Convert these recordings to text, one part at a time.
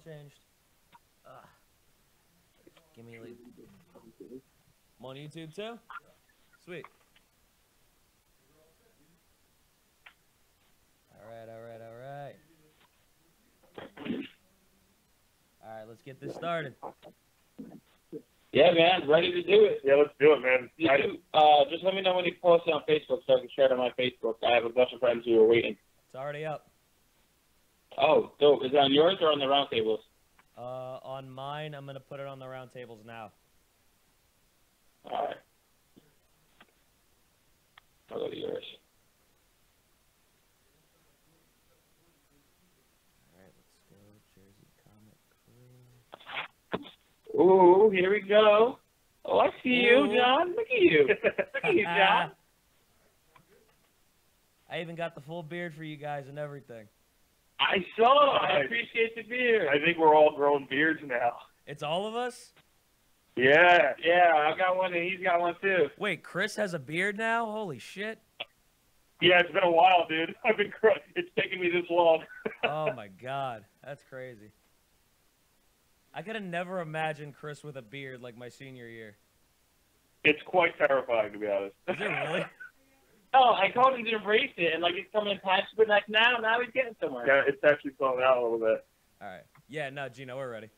changed. Give me like. I'm on YouTube too? Sweet. Alright. Alright, let's get this started. Yeah, man, ready to do it. Yeah, let's do it, man. Just let me know when you post it on Facebook so I can share it on my Facebook. I have a bunch of friends who are waiting. It's already up. Oh, dope. Is it on yours or on the roundtables? On mine, I'm gonna put it on the roundtables now. All right. I'll go to yours. Alright, let's go. Jersey Comic Crew. Ooh, here we go. Oh, I see you, John. Look at you. Look at you, John. I even got the full beard for you guys and everything. I saw. I appreciate the beard. I think we're all growing beards now. It's all of us? Yeah. Yeah, I got one and he's got one too. Wait, Chris has a beard now? Holy shit. Yeah, it's been a while, dude. It's taken me this long. Oh my god, that's crazy. I could have never imagined Chris with a beard like my senior year. It's quite terrifying, to be honest. Is it really? Oh, I told him to embrace it, and like he's coming past, but like now he's getting somewhere. Yeah, it's actually slowing out a little bit. All right. Yeah, no, Gino, we're ready.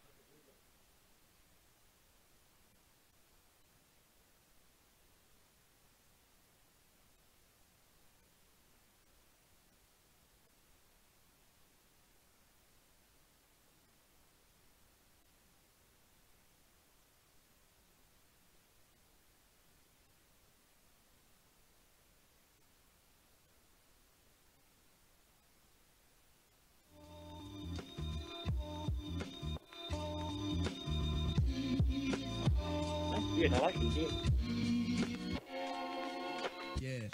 Dude, I like it, dude. Yeah.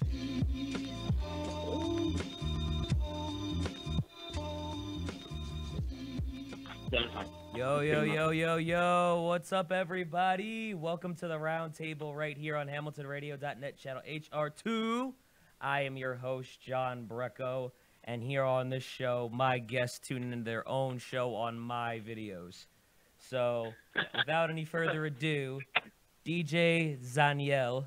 Yo, what's up, everybody? Welcome to the roundtable right here on HamiltonRadio.net, channel HR2. I am your host, John Brecco, and here on this show, my guests tune in their own show on my videos. So, without any further ado, DJ Zaniel,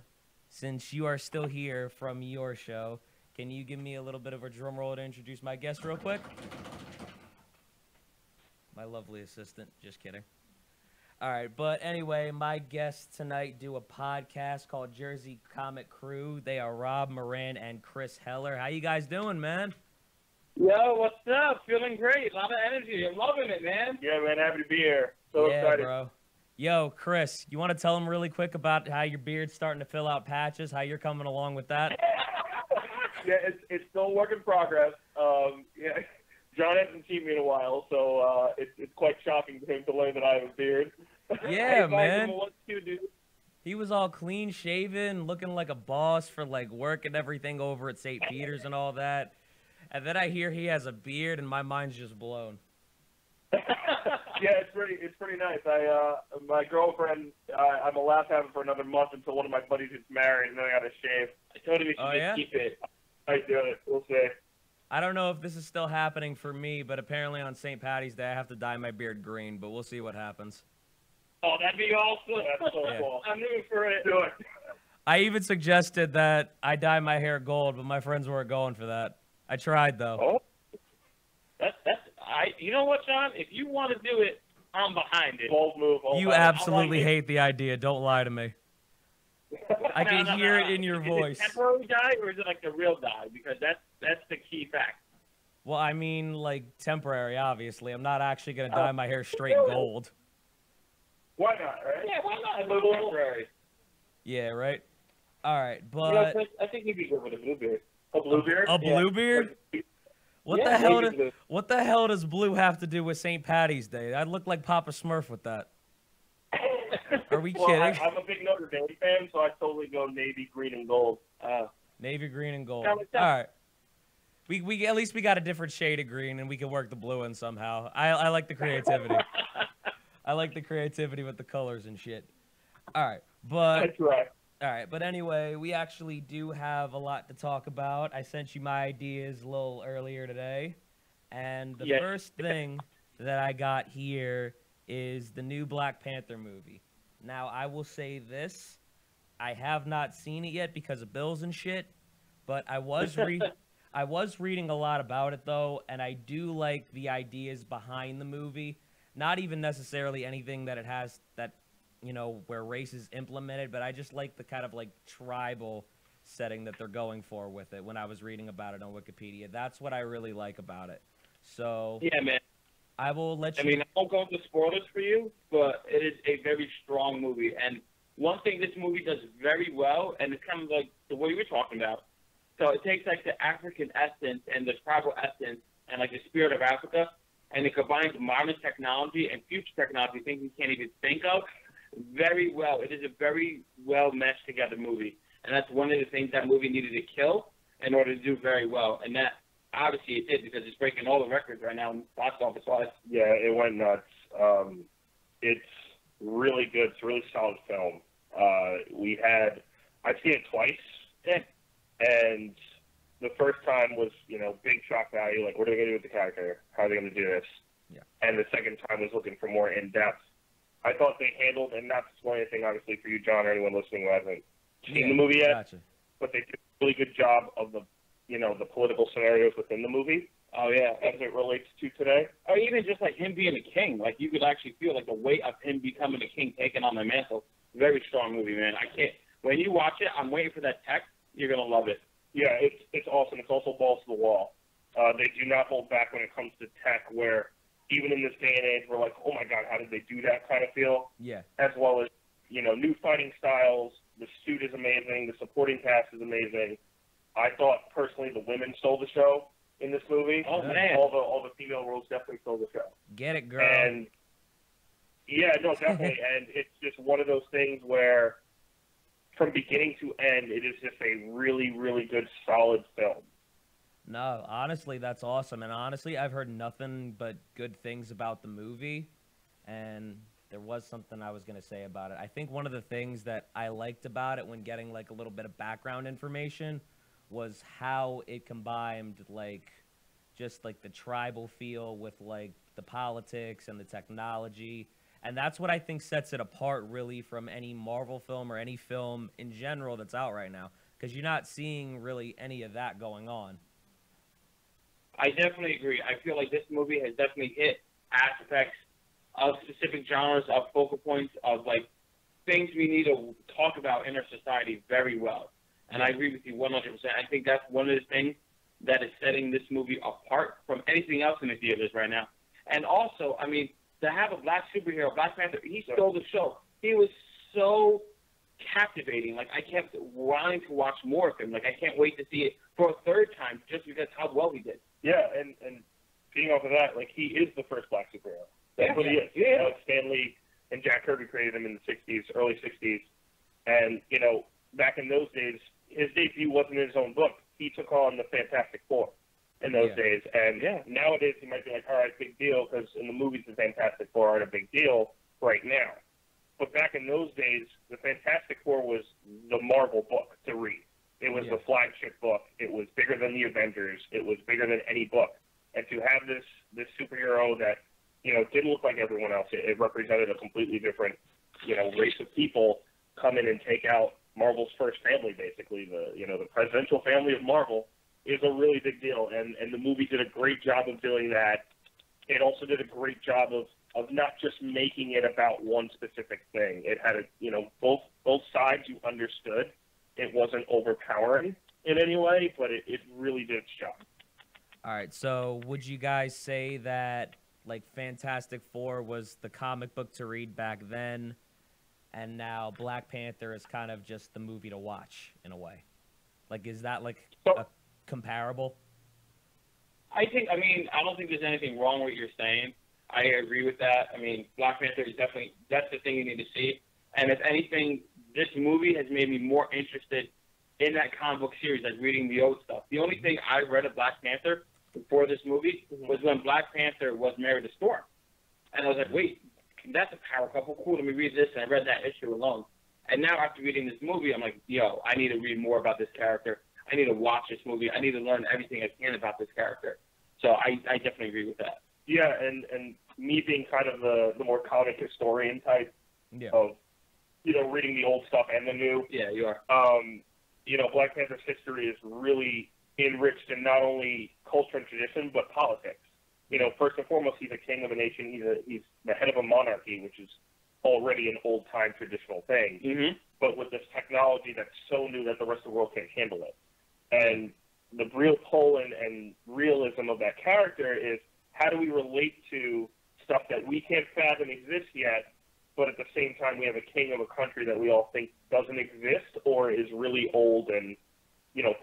since you are still here from your show, can you give me a little bit of a drum roll to introduce my guest real quick? My lovely assistant. Just kidding. All right, but anyway, my guests tonight do a podcast called Jersey Comic Crew. They are Rob Moran and Chris Heller. How you guys doing, man? Yo, what's up? Feeling great. A lot of energy. I'm loving it, man. Yeah, man, happy to be here. So excited. Bro. Yo, Chris, you want to tell them really quick about how your beard's starting to fill out patches, how you're coming along with that? Yeah, it's still a work in progress. Yeah, John hasn't seen me in a while, so it's quite shocking to him to learn that I have a beard. Yeah, man. What's you, dude? He was all clean shaven, looking like a boss for like work and everything over at St. Peter's and all that. And then I hear he has a beard, and my mind's just blown. Yeah, it's pretty nice. My girlfriend, I'm allowed to have it for another month until one of my buddies gets married, and then I got to shave. I told him he should just keep it. I do it. We'll see. I don't know if this is still happening for me, but apparently on St. Patty's Day I have to dye my beard green, but we'll see what happens. Oh, that'd be awesome. That's so cool. I'm rooting for it. Do it. I even suggested that I dye my hair gold, but my friends weren't going for that. I tried though. Oh, you know what, John? If you want to do it, I'm behind it. Bold move. You absolutely hate the idea. Don't lie to me. I can hear it in your voice. Is it temporary dye or is it like the real dye? Because that's the key fact. Well, I mean, like temporary. Obviously, I'm not actually gonna dye my hair straight gold. Why not? Right? Yeah, why not? A little temporary. Yeah, right. All right, but You know, Chris, I think you'd be good with a blue beard. A blue beard? A blue beard? What the hell does blue have to do with St. Patty's Day? I'd look like Papa Smurf with that. Are we kidding? I'm a big Notre Dame fan, so I totally go navy, green, and gold. Navy, green, and gold. All right. We at least we got a different shade of green, and we can work the blue in somehow. I like the creativity. I like the creativity with the colors and shit. All right, but That's right. All right, but anyway, we actually do have a lot to talk about. I sent you my ideas a little earlier today, and the that I got here is the new Black Panther movie. Now, I will say this. I have not seen it yet because of bills and shit, but I was reading a lot about it, though, and I do like the ideas behind the movie. Not even necessarily anything that it has that, you know, where race is implemented, but I just like the kind of, like, tribal setting that they're going for with it when I was reading about it on Wikipedia. That's what I really like about it. So, Yeah, man. I will let you... I mean, I won't go into spoilers for you, but it is a very strong movie. And one thing this movie does very well, and it's kind of like the way we were talking about. So it takes like the African essence and the tribal essence and like the spirit of Africa, and it combines modern technology and future technology, things we can't even think of, very well. It is a very well meshed together movie, and that's one of the things that movie needed to kill in order to do very well. And that obviously it did, because it's breaking all the records right now, box office wise. Yeah, it went nuts. It's really good. It's a really solid film. I've seen it twice. Yeah. And the first time was, you know, big shock value, like, what are they going to do with the character? How are they going to do this? Yeah. And the second time was looking for more in-depth. I thought they handled, and not to spoil anything, obviously, for you, John, or anyone listening who hasn't seen the movie yet, Gotcha. but they did a really good job of the, you know, the political scenarios within the movie. Oh, yeah. As it relates to today. Or even just like him being a king. Like, you could actually feel like the weight of him becoming a king, taking on the mantle. Very strong movie, man. I can't. When you watch it, I'm waiting for that text. You're going to love it. Yeah, it's awesome. It's also balls to the wall. They do not hold back when it comes to tech, where even in this day and age, we're like, oh my God, how did they do that kind of feel? Yeah. As well as, you know, new fighting styles. The suit is amazing. The supporting cast is amazing. I thought personally the women stole the show in this movie. Oh, man. All the female roles definitely stole the show. Get it, girl. And yeah, no, definitely. And it's just one of those things where from beginning to end, it is just a really, really good, solid film. No, honestly, that's awesome. And honestly, I've heard nothing but good things about the movie. And there was something I was going to say about it. I think one of the things that I liked about it when getting like a little bit of background information was how it combined like just like the tribal feel with like the politics and the technology. And that's what I think sets it apart really from any Marvel film or any film in general that's out right now, because you're not seeing really any of that going on. I definitely agree. I feel like this movie has definitely hit aspects of specific genres, of focal points, of like things we need to talk about in our society very well. And I agree with you 100%. I think that's one of the things that is setting this movie apart from anything else in the theaters right now. And also, I mean, to have a black superhero, Black Panther, he stole the show. He was so captivating. Like, I kept wanting to watch more of him. Like, I can't wait to see it for a third time just because how well he did. Yeah, and being off of that, like, he is the first black superhero. That's what he is. Yeah. You know, Stan Lee and Jack Kirby created him in the 60s, early 60s. And, you know, back in those days, his debut wasn't in his own book. He took on the Fantastic Four in those days. And nowadays he might be like, all right, big deal, because in the movies the Fantastic Four aren't a big deal right now. But back in those days, the Fantastic Four was the Marvel book to read. It was the flagship book. It was bigger than the Avengers. It was bigger than any book. And to have this superhero that, you know, didn't look like everyone else, it represented a completely different, you know, race of people, come in and take out Marvel's first family, basically. The presidential family of Marvel is a really big deal. And the movie did a great job of doing that. It also did a great job of not just making it about one specific thing. It had both sides you understood. It wasn't overpowering in any way, but it really did its job. All right, so would you guys say that like Fantastic Four was the comic book to read back then, and now Black Panther is kind of just the movie to watch in a way? Like, is that like comparable? I don't think there's anything wrong with what you're saying. I agree with that. I mean, Black Panther is definitely, that's the thing you need to see. And if anything, this movie has made me more interested in that comic book series, like reading the old stuff. The only thing I read of Black Panther before this movie was when Black Panther was married to Storm. And I was like, wait, that's a power couple. Cool, let me read this. And I read that issue alone. And now after reading this movie, I'm like, yo, I need to read more about this character. I need to watch this movie. I need to learn everything I can about this character. So I definitely agree with that. Yeah, and me being kind of the more comic historian type of, reading the old stuff and the new. Yeah, you are. Black Panther's history is really enriched in not only culture and tradition, but politics. First and foremost, he's a king of a nation. He's the head of a monarchy, which is already an old-time traditional thing. Mm-hmm. But with this technology that's so new that the rest of the world can't handle it. And the real pull and realism of that character is, how do we relate to stuff that we can't fathom exists yet, but at the same time we have a king of a country that we all think doesn't exist or is really old and,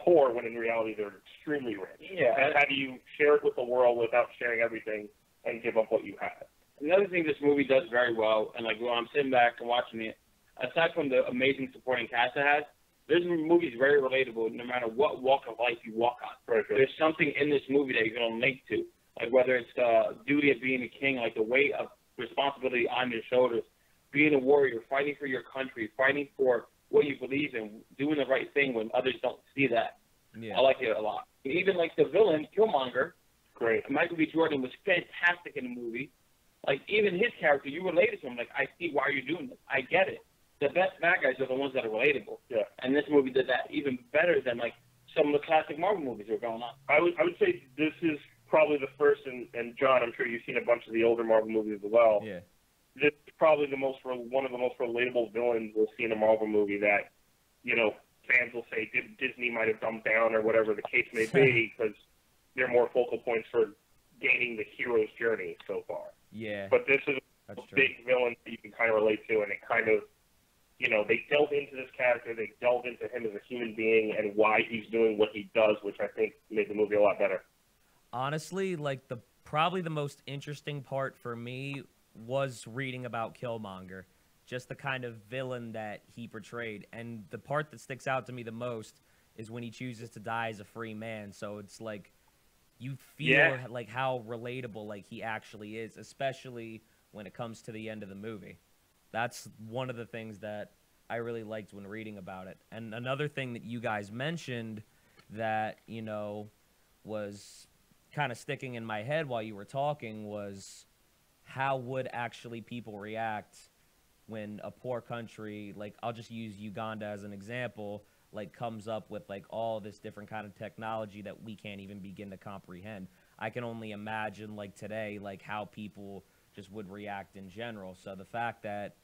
poor, when in reality they're extremely rich. Yeah. And how do you share it with the world without sharing everything and give up what you have? Another thing this movie does very well, and when I'm sitting back and watching it, aside from the amazing supporting cast it has, this movie is very relatable no matter what walk of life you walk on. Right. There's something in this movie that you're going to link to, like whether it's the duty of being a king, like the weight of responsibility on your shoulders, being a warrior, fighting for your country, fighting for what you believe in, doing the right thing when others don't see that. Yeah. I like it a lot. Even like the villain, Killmonger, Great. Michael B. Jordan was fantastic in the movie. Like, even his character, you related to him. Like, I see why you're doing this. I get it. The best bad guys are the ones that are relatable. Yeah. And this movie did that even better than, like, some of the classic Marvel movies that were going on. I would say this is probably the first, and John, I'm sure you've seen a bunch of the older Marvel movies as well. Yeah. This is probably one of the most relatable villains we'll see in a Marvel movie that, fans will say Disney might have dumbed down or whatever the case may be, because they're more focal points for gaining the hero's journey so far. Yeah. But this is a That's true. big villain that you can kind of relate to, and it kind of, they delve into this character, they delve into him as a human being and why he's doing what he does, which I think made the movie a lot better. Honestly, like probably the most interesting part for me was reading about Killmonger, just the kind of villain that he portrayed. And the part that sticks out to me the most is when he chooses to die as a free man. So it's like you feel like how relatable like he actually is, especially when it comes to the end of the movie. That's one of the things that I really liked when reading about it. And another thing that you guys mentioned that, was kind of sticking in my head while you were talking was how would actually people react when a poor country, like I'll just use Uganda as an example, like comes up with like all this different kind of technology that we can't even begin to comprehend. I can only imagine like today, like how people just would react in general. So the fact that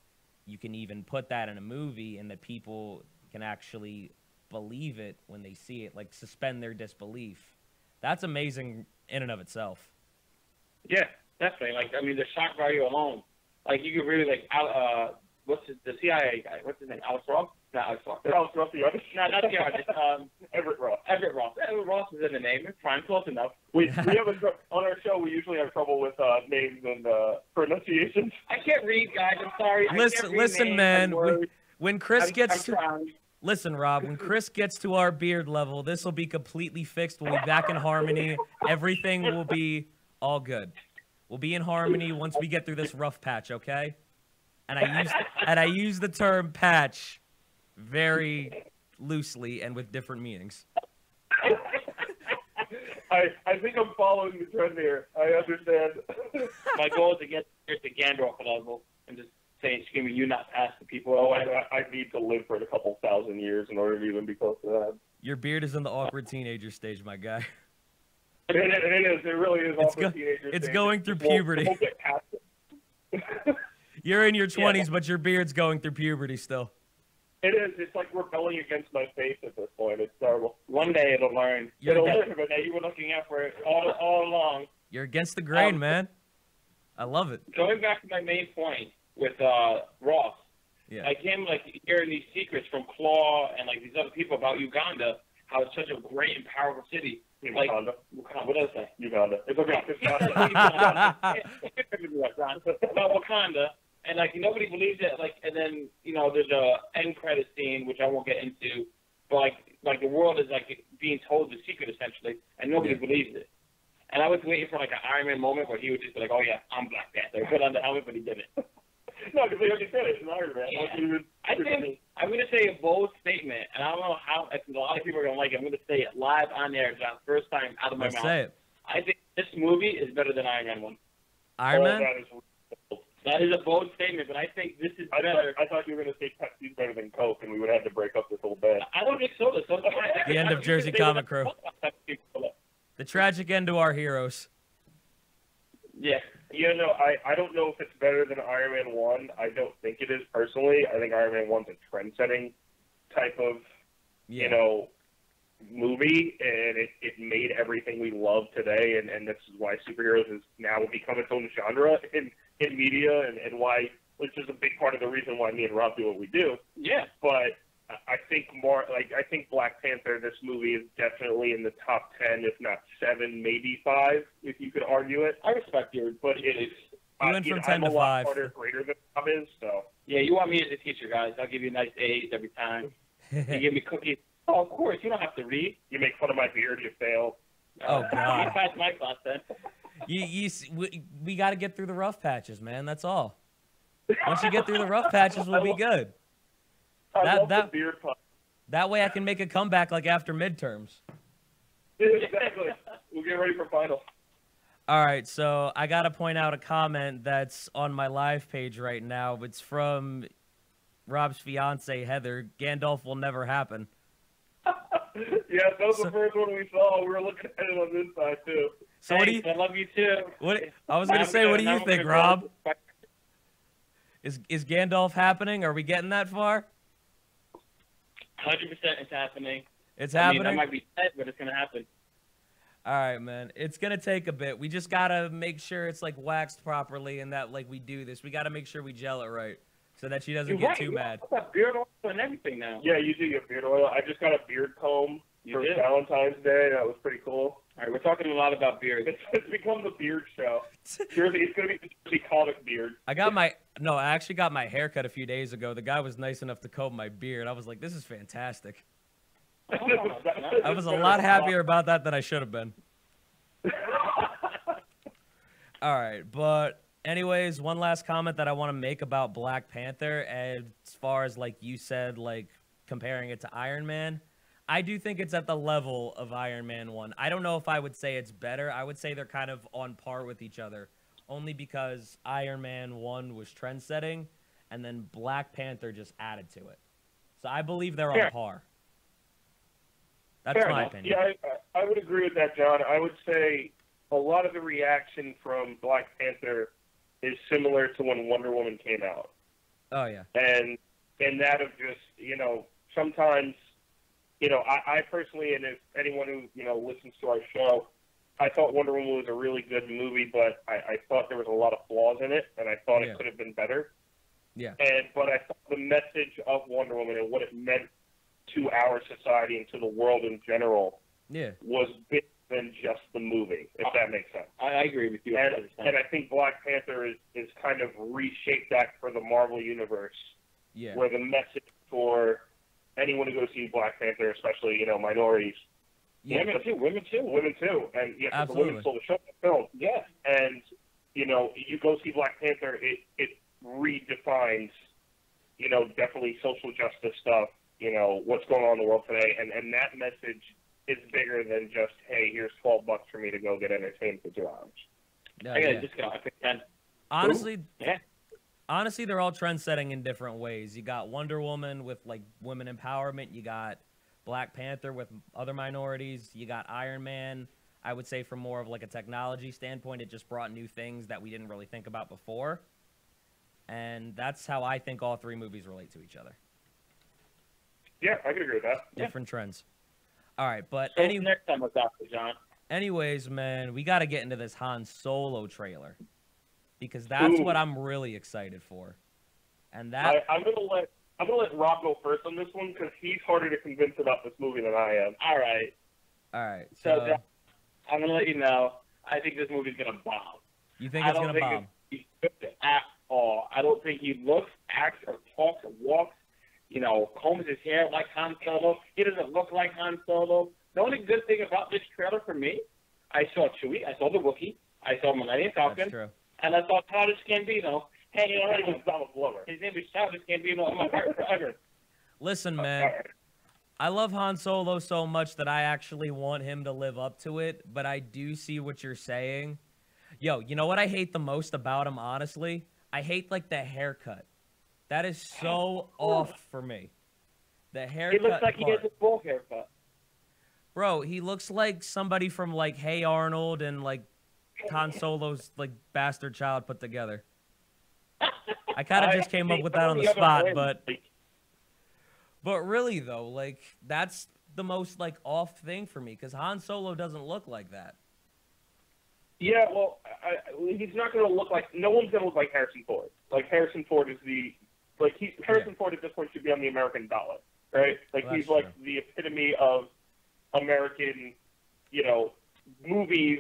you can even put that in a movie and that people can actually believe it when they see it, like suspend their disbelief, that's amazing in and of itself. Yeah, definitely. Like, I mean, the shock value alone. Like, you could really, like, the CIA guy? What's his name? Alex Ross? Not Alex Ross. Alex Ross, the artist? No, not the artist. Everett Ross. Everett Ross. Everett Ross is in the name. It's fine. Close enough. We have on our show, we usually have trouble with names and pronunciations. I can't read, guys. I'm sorry. Listen, man. When Chris gets to... trying. Listen, Rob, when Chris gets to our beard level, this will be completely fixed. We'll be back in harmony. Everything will be all good. We'll be in harmony once we get through this rough patch, okay? And I use the term patch very loosely and with different meanings. I think I'm following the trend here. I understand. My goal is to get to Gandalf level and just screaming, "You not past the people." Oh, I need to live for a couple thousand years in order to even be close to that. Your beard is in the awkward teenager stage, my guy. It is. It really is. It's going through puberty. You're in your 20s, but your beard's going through puberty still. It is. It's like rebelling against my face at this point. It's terrible. One day it'll learn. It'll learn, but now you were looking out for it all along. You're against the grain, man. I love it. Going back to my main point with Ross, like him, like hearing these secrets from Claw and like these other people about Uganda, how it's such a great and powerful city. Like, Uganda. What did I say? Uganda. It's okay. About Wakanda, and like nobody believes it. Like, and then there's a end credit scene which I won't get into, but like the world is like being told the secret essentially, and nobody believes it. And I was waiting for like an Iron Man moment where he would just be like, "Oh yeah, I'm Black Panther," put on the helmet, but he didn't. No, because they already said it. It's an Iron Man. Yeah. I think I'm going to say a bold statement, and I don't know how. I think a lot of people are going to like it. I'm going to say it live on air, John, first time out of my mouth. Say it. I think this movie is better than Iron Man 1. Iron Man? That is bold. That is a bold statement, but I think this is better. I thought you were going to say Pepsi's better than Coke, and we would have to break up this whole bit. I don't think so. The end of Jersey Comic Crew. The tragic end to our heroes. Yeah. Yeah, no, I don't know if it's better than Iron Man 1. I don't think it is, personally. I think Iron Man 1's a trend-setting type of, Yeah. movie, and it made everything we love today, and this is why superheroes has now become its own genre in media, and why, which is a big part of the reason why me and Rob do what we do. Yeah. But I think I think Black Panther, this movie is definitely in the top 10, if not 7, maybe 5, if you could argue it. I respect yours, but it is. You went from 10 to 5. I'm a lot harder, greater than Rob is, so. Yeah, you want me as a teacher, guys. I'll give you nice A's every time. You give me cookies. Oh, of course. You don't have to read. You make fun of my beard, you fail. Oh, God. You passed my class then. We got to get through the rough patches, man. That's all. Once you get through the rough patches, we'll be good. I love the beard pun. That way I can make a comeback like after midterms. Exactly. We'll get ready for final. All right, so I got to point out a comment that's on my live page right now. It's from Rob's fiance, Heather. Gandalf will never happen. Yeah, that was the first one we saw. We were looking at it on this side, too. So what do you? I love you too. I was gonna say, what do you think, Rob? Is Gandalf happening? Are we getting that far? 100% it's happening. It's I mean, happening. that might be dead, but it's gonna happen. All right, man. It's gonna take a bit. We just gotta make sure it's like waxed properly, and that like we do this. We gotta make sure we gel it right, so that she doesn't get too mad. You got beard oil and everything now. Yeah, you do get beard oil. I just got a beard comb for Valentine's Day. That was pretty cool. All right, we're talking a lot about beards. It's become the beard show. Jersey, it's going to be the Jersey comic beard. I actually got my hair cut a few days ago. The guy was nice enough to comb my beard. I was like, this is fantastic. I was a lot happier about that than I should have been. All right, but anyways, one last comment that I want to make about Black Panther, as far as like you said, like comparing it to Iron Man, I do think it's at the level of Iron Man 1. I don't know if I would say it's better. I would say they're kind of on par with each other, only because Iron Man 1 was trend-setting, and then Black Panther just added to it. So I believe they're on par. That's Fair my enough. opinion. Yeah, I would agree with that, John. I would say a lot of the reaction from Black Panther is similar to when Wonder Woman came out. Oh, yeah. And that of just, sometimes, I personally, and if anyone who, listens to our show, I thought Wonder Woman was a really good movie, but I thought there was a lot of flaws in it, and I thought it could have been better. Yeah. But I thought the message of Wonder Woman and what it meant to our society and to the world in general was bigger than just the movie, if that makes sense. I agree with you. And I think Black Panther is kind of reshaped that for the Marvel Universe, where the message for anyone who goes see Black Panther, especially, minorities. Yeah, women too. And absolutely. the women stole the show, the film. Yeah. And, you go see Black Panther, it redefines, definitely social justice stuff, what's going on in the world today. And that message is bigger than just, hey, here's $12 for me to go get entertained for 2 hours. I got a discount. I think 10. Honestly, they're all trend-setting in different ways. You got Wonder Woman with, like, women empowerment. You got Black Panther with other minorities. You got Iron Man, I would say, from more of, like, a technology standpoint. It just brought new things that we didn't really think about before. And that's how I think all three movies relate to each other. Yeah, I can agree with that. Different trends. All right, but so next time what's after, John? Anyways, man, we got to get into this Han Solo trailer, because that's what I'm really excited for. And that I'm gonna let Rob go first on this one, because he's harder to convince about this movie than I am. All right. So John, I'm gonna let you know. I think this movie's gonna bomb. You think it's gonna bomb? He's good at all. I don't think he looks, acts, or talks, or walks. Combs his hair like Han Solo. He doesn't look like Han Solo. The only good thing about this trailer for me, I saw Chewie, I saw the Wookiee, I saw Millennium Falcon, That's true. And I saw Childish Gambino hanging around with Donald Glover. His name is Childish Gambino in my heart forever. Listen, man, I love Han Solo so much that I actually want him to live up to it, but I do see what you're saying. Yo, you know what I hate the most about him, honestly? I hate, like, the haircut. That is so off for me. The haircut He looks like he part. has a full haircut. Bro, he looks like somebody from, like, Hey Arnold and, like, Han Solo's, like, bastard child put together. I kind of just came up with that on the spot, but really, though, like, that's the most, like, off thing for me, because Han Solo doesn't look like that. Yeah, well, he's not going to look like. No one's going to look like Harrison Ford. Like Harrison Ford is Harrison Ford at this point should be on the American dollar, right? Like Well, he's that's like the epitome of American, movies,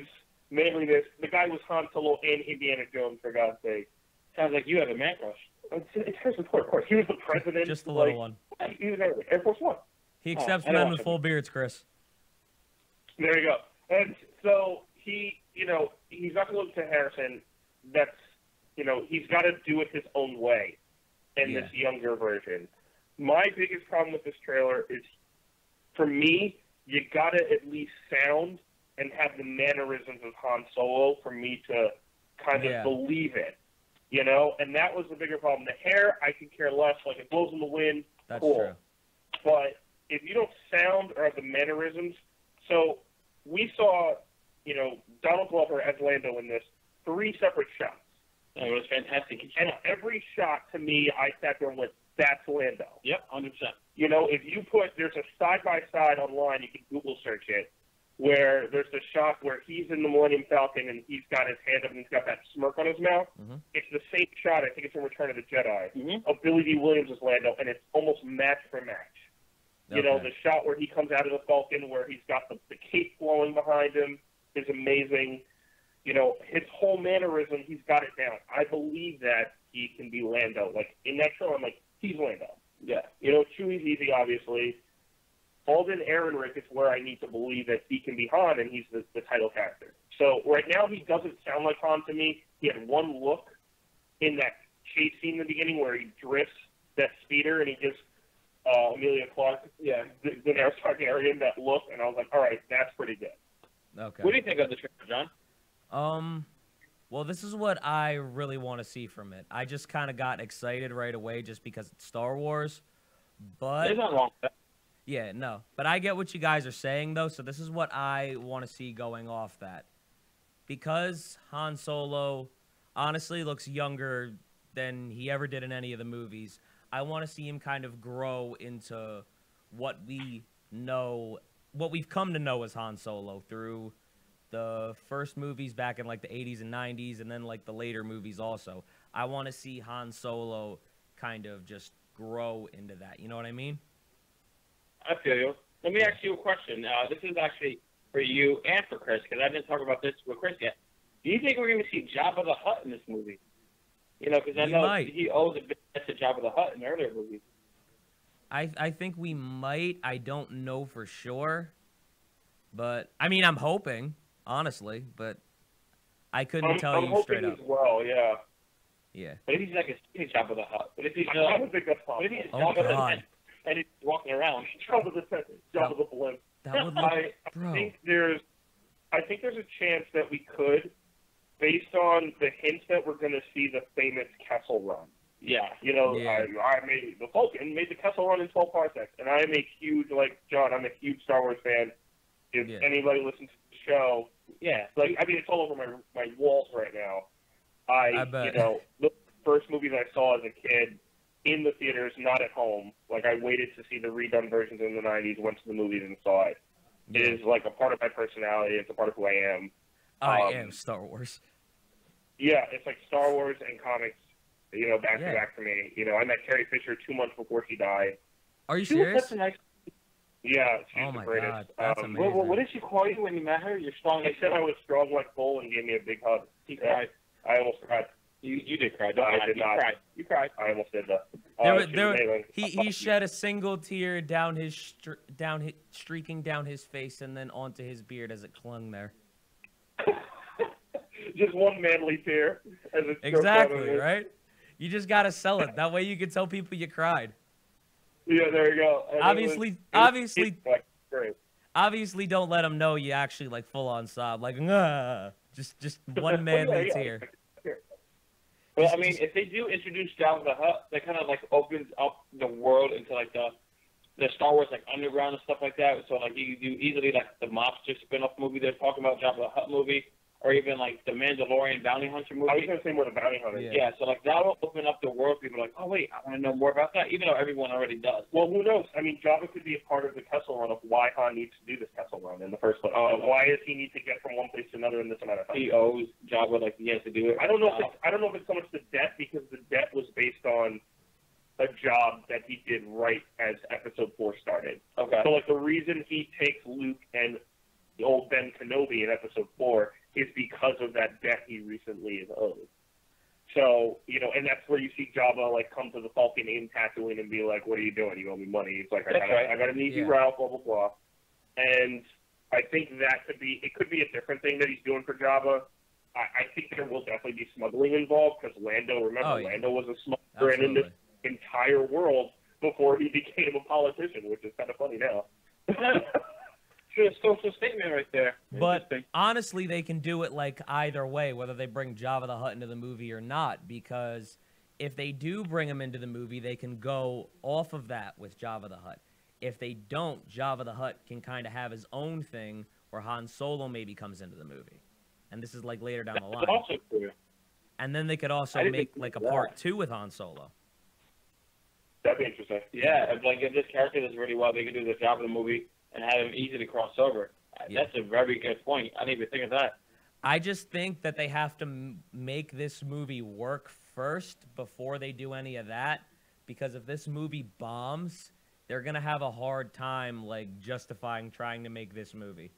manliness. The guy was Han Solo and Indiana Jones, for God's sake. Sounds like you have a man crush. It's Harrison Ford, of course. He was the president. Just the little one. He was Air Force One. He accepts I don't men watch with it. full beards, Chris. There you go. And so he's not going to look to Harrison. That's, he's got to do it his own way in this younger version. My biggest problem with this trailer is, for me, you got to at least sound and have the mannerisms of Han Solo for me to kind of believe it, And that was the bigger problem. The hair, I could care less. Like, it blows in the wind, That's cool. true. But if you don't sound or have the mannerisms, so we saw, Donald Glover as Lando in this 3 separate shots. It was fantastic. And every shot, to me, I sat there and went, that's Lando. Yep, 100%. If you there's a side-by-side online, you can Google search it, where there's a shot where he's in the Millennium Falcon and he's got his hand up and he's got that smirk on his mouth. Mm-hmm. It's the same shot, I think it's in Return of the Jedi, Mm-hmm. of Billy D. Williams as Lando, and it's almost match for match. The shot where he comes out of the Falcon, where he's got the cape flowing behind him, is amazing. His whole mannerism, he's got it down. I believe that he can be Lando. Like, in that show, I'm like, he's Lando. Yeah. Chewie's easy, obviously. Alden Ehrenreich is where I need to believe that he can be Han, and he's the title character. So right now, he doesn't sound like Han to me. He had one look in that chase scene in the beginning where he drifts that speeder, and he gives Emilia Clarke, Daenerys Targaryen, that look, and I was like, all right, that's pretty good. Okay. What do you think of the trailer, John? Well, this is what I really want to see from it. I just kind of got excited right away just because it's Star Wars, but There's nothing wrong with that. yeah, no. But I get what you guys are saying, though, so this is what I want to see going off that. Because Han Solo honestly looks younger than he ever did in any of the movies, I want to see him kind of grow into what we know, what we've come to know as Han Solo through the first movies back in, like, the 80s and 90s, and then, like, the later movies also. I want to see Han Solo kind of just grow into that. You know what I mean? I feel you. Let me ask you a question. This is actually for you and for Chris, because I didn't talk about this with Chris yet. Do you think we're going to see Jabba the Hutt in this movie? Because I know he owes a bit to Jabba the Hutt in earlier movies. I think we might. I don't know for sure. But, I mean, I'm hoping, honestly, but I couldn't tell you straight up. I'm hoping as well, yeah. Yeah. What if he's like a skinny Jabba the Hutt? What if he's I don't think that's what possible. if he's Oh, Jabba the God. Hutt and he's walking around? Jabba the blimp. That would look... I bro. think there's a chance that we could, based on the hints that we're going to see the famous Kessel Run. Yeah. I made the Falcon made the Kessel Run in 12 parsecs, and I am a huge, like John, I'm a huge Star Wars fan. If anybody listens to the show, it's all over my walls right now. I bet. The first movies I saw as a kid in the theaters, not at home. Like, I waited to see the redone versions in the 90s, went to the movies and saw it. Yeah. It is like a part of my personality. It's a part of who I am. I am Star Wars. Yeah, it's like Star Wars and comics, back to back for me. I met Carrie Fisher 2 months before she died. Are you She was serious? such a nice. Yeah, she's Oh the my greatest. God, that's amazing. What did she call you when you met her? You're strong. I said I was strong like bull and gave me a big hug. He cried. I almost cried. You did cry. No, I did not. You cried. I almost did that. He shed a single tear down streaking down his face and then onto his beard as it clung there. Just one manly tear. As it Exactly, right? You just gotta sell it. That way you can tell people you cried. Yeah, there you go. And Obviously, great. Obviously, don't let them know you actually like full on sob, like just one manly tear. Well, I mean, if they do introduce Jabba the Hutt, that kind of like opens up the world into like the Star Wars like underground and stuff like that. So like you do easily like the Mobster spin-off movie they're talking about, Jabba the Hutt movie, or even like the Mandalorian Bounty Hunter movie. I was gonna say more the Bounty Hunter. Yeah, so like that will open up the world. People are like, oh wait, I want to know more about that, even though everyone already does. Well, who knows? I mean, Jabba could be a part of the Kessel Run of why Han needs to do this Kessel Run in the first place. Why does he need to get from one place to another in this amount of time? He owes Jabba like he has to do it. I don't know if it's so much the debt, because the debt was based on a job that he did right as Episode 4 started. Okay. So like the reason he takes Luke and the old Ben Kenobi in Episode 4 is because of that debt he recently is owed. So, you know, and that's where you see Jabba like come to the Falcon in Tatooine and be like, "What are you doing? You owe me money." He's like, I got an easy route, blah blah blah. And I think it could be a different thing that he's doing for Jabba. I think there will definitely be smuggling involved, because Lando was a smuggler in this entire world before he became a politician, which is kind of funny now. Sure, social statement right there. But honestly, they can do it like either way, whether they bring Jabba the Hutt into the movie or not, because if they do bring him into the movie, they can go off of that with Jabba the Hutt. If they don't, Jabba the Hutt can kind of have his own thing where Han Solo maybe comes into the movie. And this is like later down the line. Also true. And then they could also make like a part 2 with Han Solo. That'd be interesting. Yeah, if like if this character does really well, they could do the job of the movie and have him easily cross over. Yeah. That's a very good point. I didn't even think of that. I just think that they have to make this movie work first before they do any of that, because if this movie bombs, they're going to have a hard time like justifying trying to make this movie.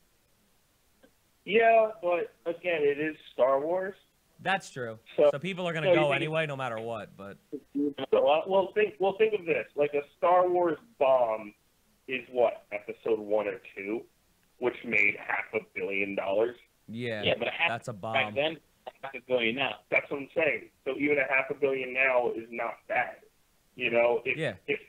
Yeah, but again, it is Star Wars. That's true. So people are going to go anyway, no matter what. But well, think of this: like a Star Wars bomb is what, Episode 1 or 2, which made $500 million. Yeah, but that's a bomb. Back then, $500 million now. That's what I'm saying. So even $500 million now is not bad. You know, if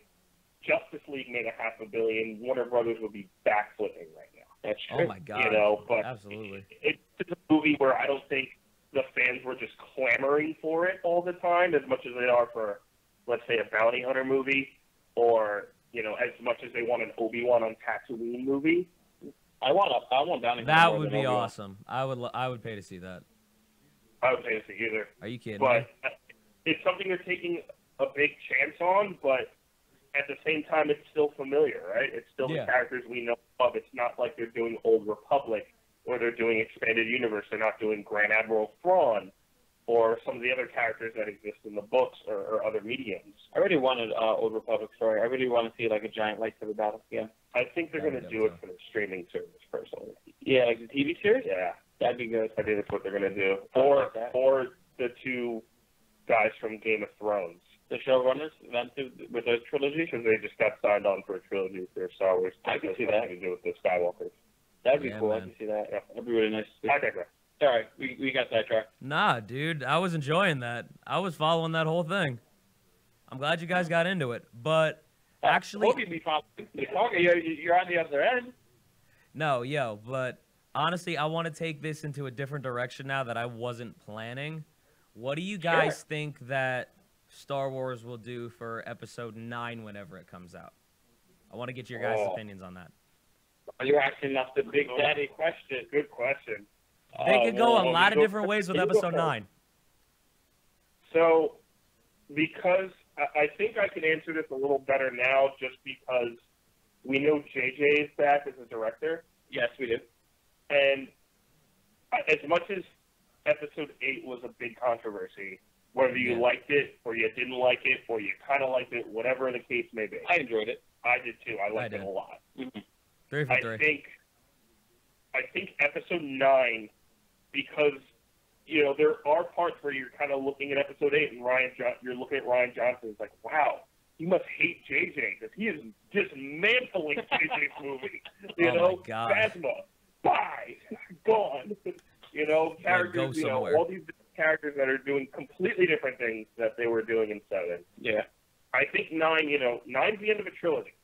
Justice League made $500 million, Warner Brothers would be backflipping right now. That's true. Oh my God. You know, but absolutely, it's a movie where I don't think the fans were just clamoring for it all the time as much as they are for, let's say, a Bounty Hunter movie, or, you know, as much as they want an Obi-Wan on Tatooine movie. I want Bounty Hunter. That would be awesome. I would pay to see that. I would pay to see either. Are you kidding but me? It's something they're taking a big chance on, but at the same time, it's still familiar, right? It's still the characters we know of. It's not like they're doing Old Republic, or they're doing Expanded Universe. They're not doing Grand Admiral Thrawn, or some of the other characters that exist in the books or other mediums. I really wanted Old Republic story. I really want to see like a giant lightsaber battle again. I think they're going to do it for the streaming service, personally. Yeah, like the TV series? Yeah. That'd be good. I think that's what they're going to do. Or the two guys from Game of Thrones. The showrunners with those trilogies? Because they just got signed on for a trilogy for Star Wars. I can see that. To do with the Skywalkers. That'd be cool. Man. I can see that. Yeah. That'd be really nice to see. I digress. Sorry, we got sidetracked. Nah, dude, I was enjoying that. I was following that whole thing. I'm glad you guys got into it, but actually, hope you'd be following. You're on the other end. No, but honestly, I want to take this into a different direction now that I wasn't planning. What do you guys think that Star Wars will do for Episode 9 whenever it comes out? I want to get your guys' opinions on that. You're asking us the big daddy question. Good question. They could go a lot of different ways with Episode 9. So, because I think I can answer this a little better now, just because we know JJ is back as a director. Yes, we do. And as much as Episode 8 was a big controversy, whether you liked it or you didn't like it or you kind of liked it, whatever the case may be. I enjoyed it. I did too. I liked it a lot. Mm-hmm. 3 for 3. I think Episode 9, because, you know, there are parts where you're kind of looking at Episode 8 and you're looking at Rian Johnson. It's like, wow, you must hate JJ because he is dismantling JJ's movie. You know, my God. Phasma, bye, gone. You know, characters, you know, all these characters that are doing completely different things that they were doing in 7. Yeah. I think 9, you know, 9's the end of a trilogy.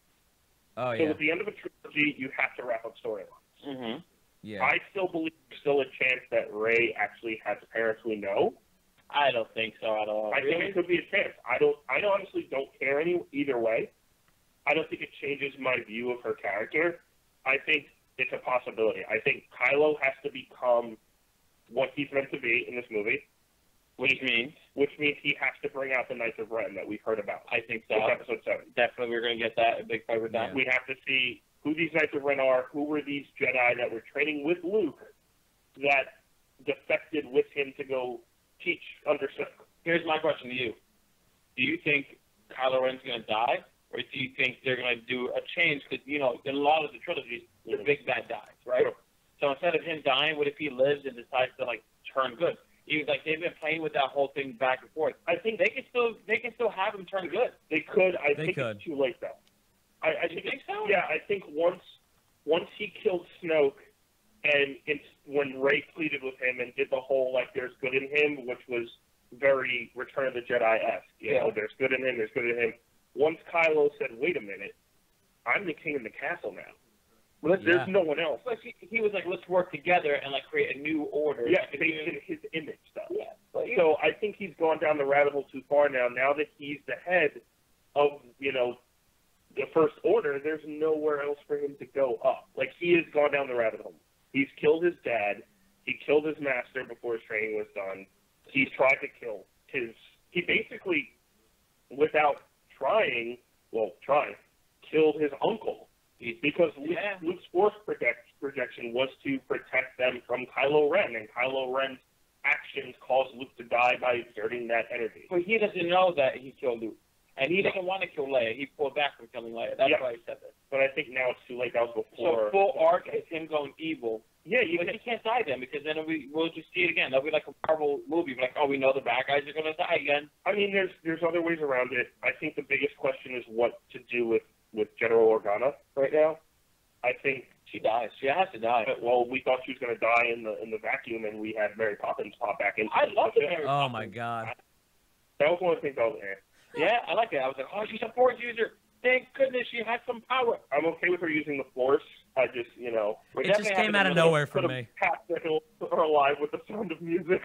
Oh So yeah. at the end of a trilogy, you have to wrap up storylines. Mm-hmm. Yeah. I still believe there's still a chance that Rey actually has parents we know. I don't think so at all. I think it could be a chance. I honestly don't care either way. I don't think it changes my view of her character. I think it's a possibility. I think Kylo has to become what he's meant to be in this movie, Which means he has to bring out the Knights of Ren that we've heard about. I think so. It's episode 7. Definitely, we're going to get that, a big fight with that. Yeah. We have to see who these Knights of Ren are, who were these Jedi that were training with Luke that defected with him to go teach under Snoke. Here's my question to you. Do you think Kylo Ren's going to die, or do you think they're going to do a change? Because, in a lot of the trilogies, the big bad dies, right? Sure. So instead of him dying, what if he lives and decides to, turn good? They've been playing with that whole thing back and forth. I think they can still have him turn good. They could. I They think could. it's too late, though. I You think so? Yeah, I think once he killed Snoke, and when Rey pleaded with him and did the whole there's good in him, which was very Return of the Jedi-esque. You know, there's good in him. There's good in him. Once Kylo said, "Wait a minute, I'm the king of the castle now. There's no one else." But he was like, let's work together and create a new order. Yeah, based in his image, though. Yeah. So I think he's gone down the rabbit hole too far now. Now that he's the head of the First Order, there's nowhere else for him to go up. He has gone down the rabbit hole. He's killed his dad. He killed his master before his training was done. He's tried to kill he basically, without trying, killed his uncle. Because Luke's force projection was to protect them from Kylo Ren, and Kylo Ren's actions caused Luke to die by exerting that energy. But he doesn't know that he killed Luke. And he doesn't want to kill Leia. He pulled back from killing Leia. That's why he said that. But I think now it's too late. That was before. So full arc is him going evil. Yeah, But he can't die then, because then we'll just see it again. That'll be like a Marvel movie. We know the bad guys are going to die again. I mean, there's other ways around it. I think the biggest question is what to do with General Organa right now. I think She dies. She has to die. well, we thought she was going to die in the vacuum, and we had Mary Poppins pop back in. I love the Mary Oh Poppins. my God. That was one of the things I was Yeah, I like it. I was like, oh, she's a Force user. Thank goodness she has some power. I'm okay with her using the Force. I just, We're It just definitely came having out of another- nowhere for put me. a path that he'll are alive with the sound of music.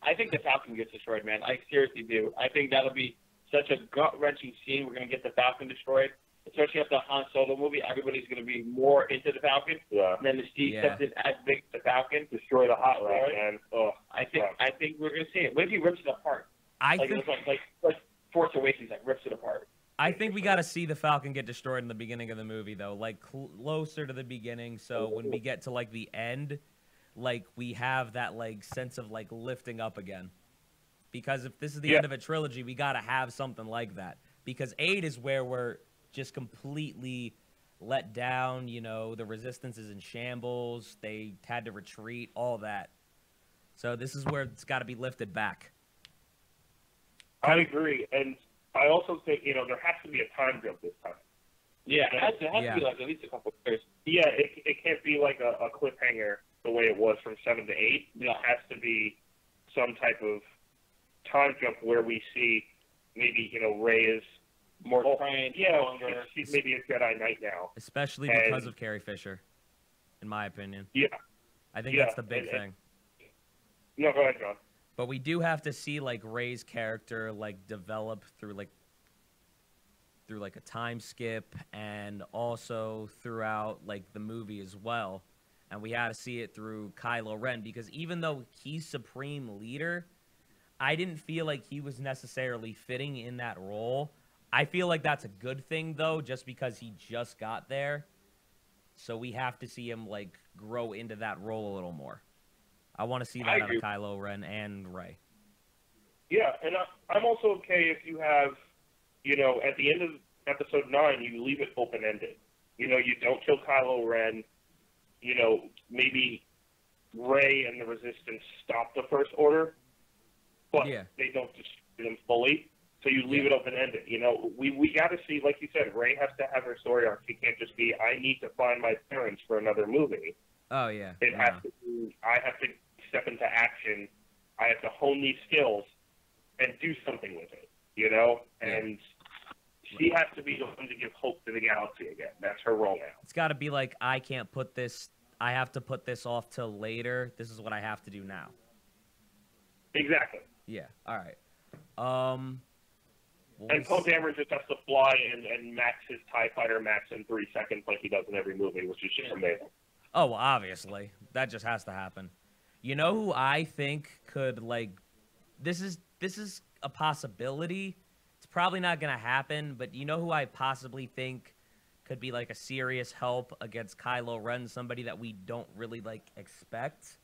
I think the Falcon gets destroyed, man. I seriously do. I think that'll be such a gut-wrenching scene. We're going to get the Falcon destroyed, especially after the Han Solo movie. Everybody's going to be more into the Falcon. Yeah. And then the Steve Yeah. steps in as big as the Falcon. Destroy the hot rod, Right. man. Oh, I think we're going to see it. What if he rips it apart? I Like, think it's like Force Awakens, rips it apart. we got to see the Falcon get destroyed in the beginning of the movie, though, closer to the beginning. So when we get to the end, we have that sense of lifting up again. Because if this is the end of a trilogy, we got to have something like that. Because 8 is where we're just completely let down. The Resistance is in shambles. They had to retreat. All that. So this is where it's got to be lifted back. I agree, and I also think there has to be a time jump this time. Yeah, it has to Yeah. be at least a couple of years. Yeah, it can't be like a cliffhanger the way it was from 7 to 8. Yeah. It has to be some type of time jump where we see maybe Rey is More trained, stronger. she's maybe a Jedi Knight now. Especially And- because of Carrie Fisher, in my opinion. Yeah. I think Yeah, that's the big and- thing. No, go ahead, John. But we do have to see Rey's character develop through a time skip, and also throughout the movie as well. And we had to see it through Kylo Ren, because even though he's supreme leader, I didn't feel like he was necessarily fitting in that role. I feel like that's a good thing, though, just because he just got there. So we have to see him grow into that role a little more. I want to see that out agree. of Kylo Ren and Rey. Yeah, and I'm also okay if you have, at the end of episode 9, you leave it open-ended. You don't kill Kylo Ren. Maybe Rey and the Resistance stop the First Order, but Yeah. they don't destroy them fully. So you leave it open-ended. We got to see, like you said, Rey has to have her story arc. She can't just be, I need to find my parents for another movie. Oh yeah. It no. has to be, I have to step into action. I have to hone these skills and do something with it, And she has to be the one to give hope to the galaxy again. That's her role now. It's got to be like, I can't put this. I have to put this off till later. This is what I have to do now. Exactly. Yeah. All right. And Poe Dameron just has to fly and max his TIE Fighter max in 3 seconds like he does in every movie, which is just amazing. Oh, well, obviously. That just has to happen. You know who I think could, like... This is a possibility. It's probably not going to happen, but you know who I possibly think could be, like, a serious help against Kylo Ren, somebody that we don't really, like, expect?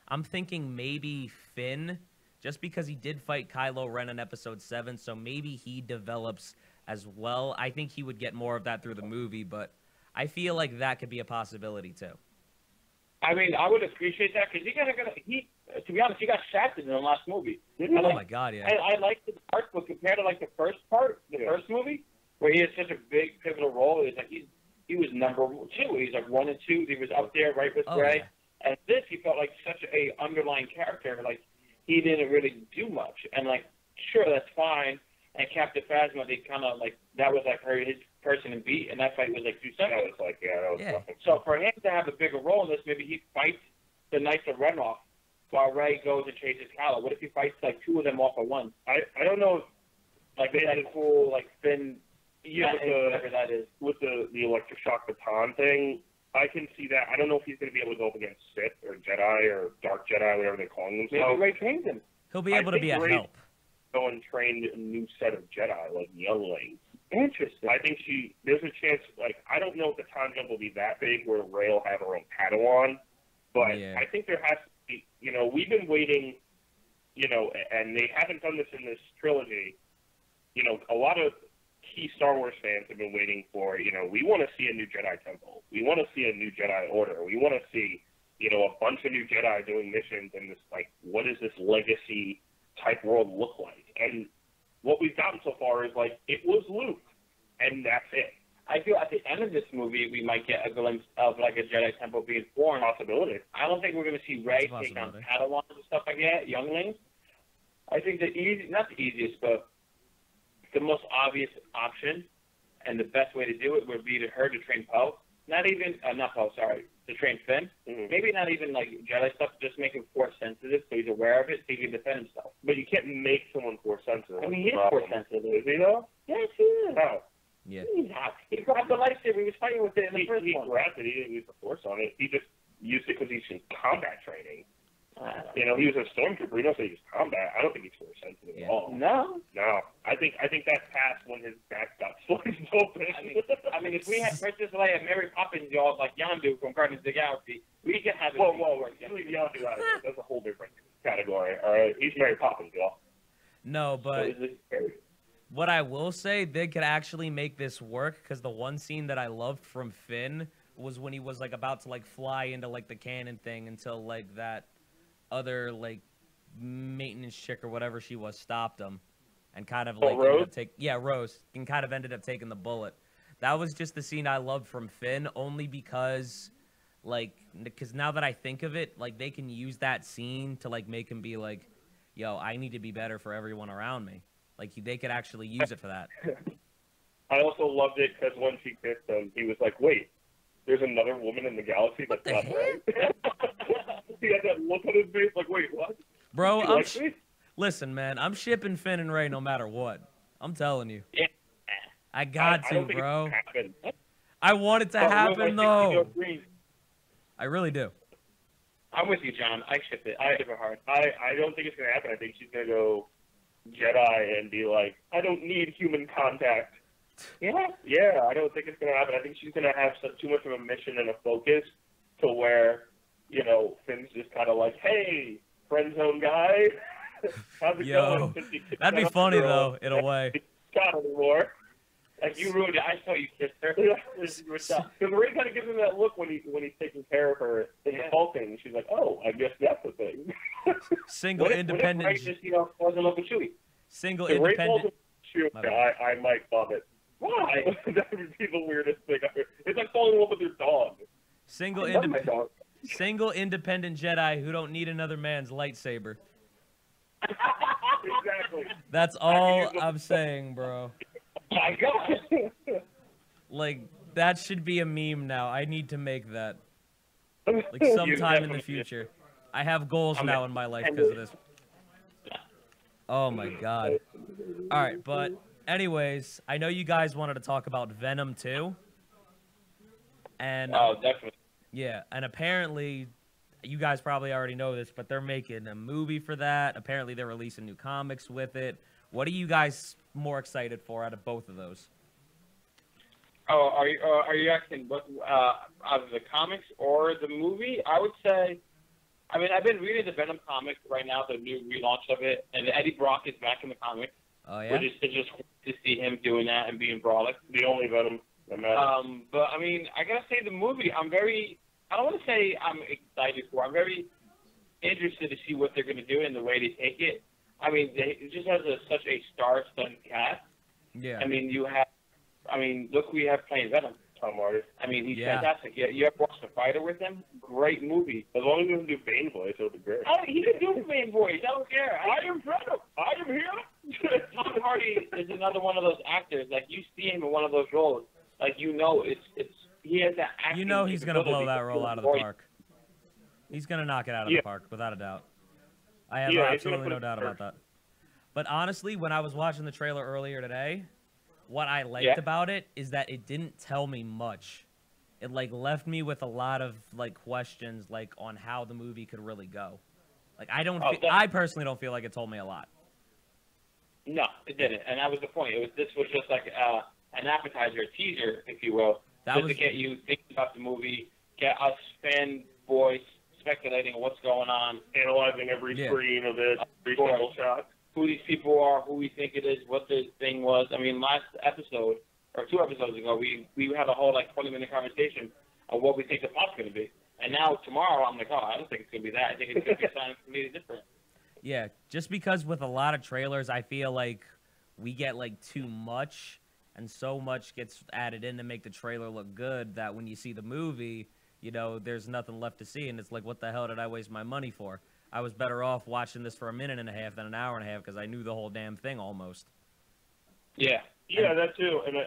I'm thinking maybe Finn, just because he did fight Kylo Ren in Episode 7, so maybe he develops as well. I think he would get more of that through the movie, but I feel like that could be a possibility, too. I mean, I would appreciate that because to be honest, he got shafted in the last movie. Oh my God, yeah. I like the part, but compared to like the first part, first movie, where he had such a big pivotal role, it's like he was number 2. He's like 1 and 2. He was up there right with Rey. Yeah. And this, he felt like such a underlying character. Like he didn't really do much. And like, sure, that's fine. And Captain Phasma, they kind of like that was like his person and beat, and that fight was like 2 seconds. That was like that was nothing. So for him to have a bigger role in this, maybe he fights the Knights of Ren off while Rey goes and chases Kylo. What if he fights like 2 of them off at once? I don't know if like that cool like Finn. Yeah, whatever that is. With the electric shock baton thing, I can see that. I don't know if he's going to be able to go up against Sith or Jedi or Dark Jedi, whatever they're calling themselves. Maybe Rey trains him. He'll be able to be a help. Go and train a new set of Jedi, like younglings. Interesting. I think there's a chance, like, I don't know if the time jump will be that big where Rey will have her own Padawan, but yeah. I think there has to be, we've been waiting, and they haven't done this in this trilogy. A lot of key Star Wars fans have been waiting for, we want to see a new Jedi Temple. We want to see a new Jedi Order. We want to see, a bunch of new Jedi doing missions and this, like, what does this legacy type world look like? And what we've gotten so far is, like, it was Luke, and that's it. I feel at the end of this movie, we might get a glimpse of, like, a Jedi Temple being formed. Possibility. I don't think we're going to see Rey take on Padawans and stuff like that, younglings. I think not the easiest, but the most obvious option and the best way to do it would be to her to train Poe. To train Finn. Mm-hmm. Maybe not even like Jedi stuff, just make him force sensitive so he's aware of it so he can defend himself. But you can't make someone force sensitive. I mean, he is force sensitive. Is he though? Yes, he is. How? Yeah. He's not. He grabbed the lightsaber. He was fighting with it in the first one. He grabbed it. He didn't use the force on it. He just used it because he's in combat training. He was a stormtrooper. He knows how to use combat. I don't think he's force sensitive at all. No. I think that's past when his back got sliced open. I mean, if we had Princess Leia and Mary Poppins, y'all like Yondu from Guardians of the Galaxy, we could have it. Whoa, leave Yondu out of it. That's a whole different category. All right, he's Mary Poppins, y'all. No, but what I will say, they could actually make this work because the one scene that I loved from Finn was when he was like about to like fly into like the cannon thing until like that other like maintenance chick or whatever she was stopped him and kind of like Rose? Rose and kind of ended up taking the bullet. That was just the scene I loved from Finn, only because now that I think of it, like they can use that scene to like make him be like, yo, I need to be better for everyone around me. Like they could actually use it for that. I also loved it because when she kissed him, he was like, wait, there's another woman in the galaxy that's not Rey. He had that look on his face like, wait, what? Bro, listen, man, I'm shipping Finn and Rey no matter what. I'm telling you. Yeah. I got to, bro. I want it to happen, though. I really do. I'm with you, John. I ship it. I ship it hard. I don't think it's going to happen. I think she's going to go Jedi and be like, I don't need human contact. Yeah, I don't think it's going to happen. I think she's going to have too much of a mission and a focus to where, Finn's just kind of like, hey, friend zone guy, how's it going? That'd be funny, though, in a way. Not anymore. Like, you ruined it. I saw you kissed her. Because Rey kind of gives him that look when he's taking care of her in the Falcon. She's like, oh, I guess that's the thing. Single independent. What if Rey just, falls in love with Chewie? Single independent. I might love it. Why? That would be the weirdest thing ever. It's like falling in love with your dog. Single independent Jedi who don't need another man's lightsaber. Exactly. That's all I'm saying, bro. My God. Like, that should be a meme now. I need to make that. Like, You sometime in the definitely future. I have goals I mean, now in my life because of this. Oh my God. All right, but anyways, I know you guys wanted to talk about Venom 2. And Oh, definitely. yeah, and apparently you guys probably already know this, but they're making a movie for that. Apparently they're releasing new comics with it. What are you guys more excited for out of both of those? Oh, are you asking what out of the comics or the movie? I would say, I mean, I've been reading the Venom comic right now, the new relaunch of it, and Eddie Brock is back in the comic. Oh yeah. Which is it's just cool to see him doing that and being Brawlick. The only Venom that matters. But I mean, I gotta say the movie, I don't want to say I'm excited for. I'm very interested to see what they're gonna do and the way they take it. I mean, it just has such a star-studded cast. Yeah. I mean, look who you have playing Venom. Tom Hardy. I mean, he's Yeah. fantastic. You ever watched The Fighter with him? Great movie. As long as he doesn't do Bane voice, it'll be great. Oh, he can do the main voice. I don't care. I am Venom. I am here. Tom Hardy is another one of those actors. Like, you see him in one of those roles. Like, you know, he has that acting. You know he's gonna blow capability that to role do out of voice. the park. He's gonna knock it out of Yeah. the park without a doubt. I have Yeah, he's gonna absolutely put no it doubt first. about that. But honestly, when I was watching the trailer earlier today, what I liked Yeah. about it is that it didn't tell me much. It like left me with a lot of like questions like on how the movie could really go. Like I personally don't feel like it told me a lot. No, it didn't, and that was the point. This was just like an appetizer, a teaser, if you will, That just was to get you thinking about the movie, get us fanboys speculating on what's going on, Analyzing every Yeah. screen of it, every course. single shot. who these people are, who we think it is, what the thing was. I mean, last episode or 2 episodes ago, we had a whole like 20-minute conversation of what we think the plot's going to be, and now tomorrow I'm like, oh, I don't think it's going to be that. I think it's going to be something completely different. Yeah, just because with a lot of trailers, I feel like we get like too much, and so much gets added in to make the trailer look good that when you see the movie, you know, there's nothing left to see, and it's like, what the hell did I waste my money for? I was better off watching this for a minute and a half than an hour and a half because I knew the whole damn thing almost. Yeah. Yeah, that too. And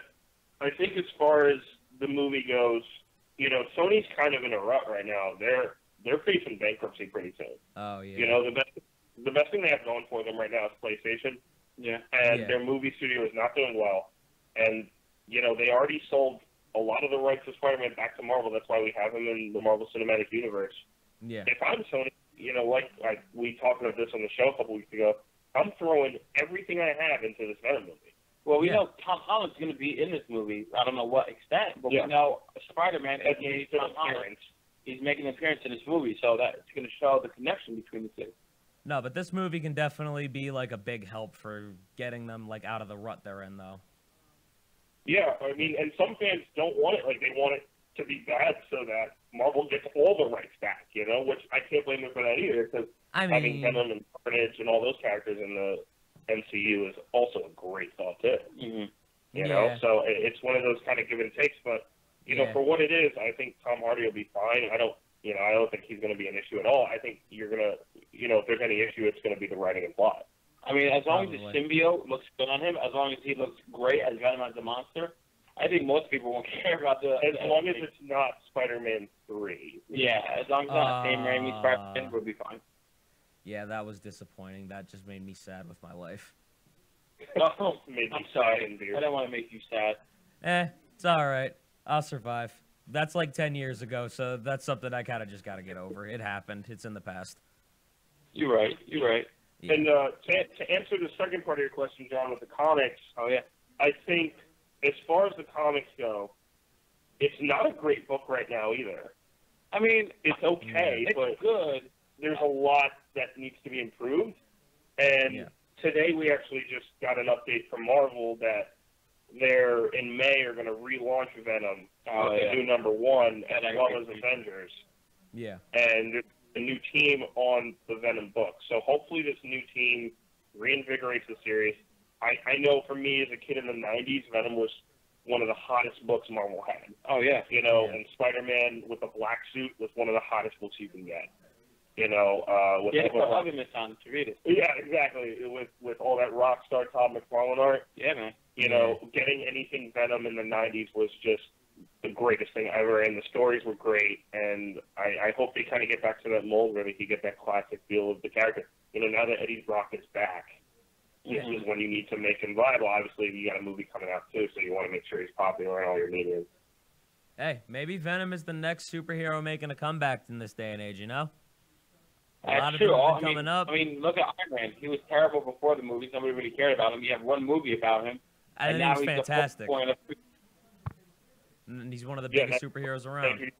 I think as far as the movie goes, you know, Sony's kind of in a rut right now. They're facing bankruptcy pretty soon. Oh yeah. You know, the best thing they have going for them right now is PlayStation, Yeah. and Yeah. their movie studio is not doing well. And you know, they already sold a lot of the rights to Spider-Man back to Marvel. That's why we have him in the Marvel Cinematic Universe. Yeah. If I'm Sony, you know, like we talked about this on the show a couple weeks ago, I'm throwing everything I have into this Venom movie. Well, we Yeah. know Tom Holland's going to be in this movie. I don't know what extent, but Yeah. we know Spider-Man, That's aka an Tom Holland, appearance. he's making an appearance in this movie, so that's going to show the connection between the two. No, but this movie can definitely be like a big help for getting them like out of the rut they're in, though. Yeah, I mean, and some fans don't want it. Like, they want it to be bad so that Marvel gets all the rights back, you know, which I can't blame them for that either, because I having mean, Venom and Carnage and all those characters in the MCU is also a great thought, too. Mm-hmm. You know, Yeah. so it's one of those kind of give and takes, but, you know, Yeah. for what it is, I think Tom Hardy will be fine. I don't think he's going to be an issue at all. I think you're going to, you know, if there's any issue, it's going to be the writing and plot. I mean, as long as the Probably. symbiote looks good on him, as long as he looks great as Venom as a monster, I think most people won't care about the. As long as it's not Spider-Man 3. Yeah, as long as it's not Sam Raimi, Spider-Man, we'll be fine. yeah, that was disappointing. That just made me sad with my life. Oh, Maybe I'm sorry. Spider-Man beer. I don't want to make you sad. It's all right. I'll survive. That's like 10 years ago, so that's something I kind of just got to get over. It happened. It's in the past. You're right. You're right. Yeah. And to answer the second part of your question, John, with the comics, Oh yeah. I think as far as the comics go, it's not a great book right now either. I mean, It's okay, it's but good. there's a lot that needs to be improved. And Yeah. today we actually just got an update from Marvel that they're in May are going to relaunch Venom Oh, with yeah. a new #1 And as I well agree. as Avengers. Yeah. And there's a new team on the Venom book. So hopefully this new team reinvigorates the series. I know for me as a kid in the 90s, Venom was one of the hottest books Marvel had. Oh yeah. You know, Yeah. and Spider-Man with the black suit was one of the hottest books you can get. You know, with Yeah, the Huggimus on to read it. yeah, exactly. With all that rock star Todd McFarlane art. Yeah, man. You know, getting anything Venom in the '90s was just the greatest thing ever, and the stories were great. And I hope they kind of get back to that mold where they can get that classic feel of the character. You know, now that Eddie Brock is back, this is when you need to make him viable. Obviously, you got a movie coming out too, so you want to make sure he's popular in all your media. Hey, maybe Venom is the next superhero making a comeback in this day and age, you know? A That's lot of true. them have been coming up. I mean, look at Iron Man. He was terrible before the movies. Nobody really cared about him. You have one movie about him. I think now he's fantastic. The And he's one of the biggest superheroes around.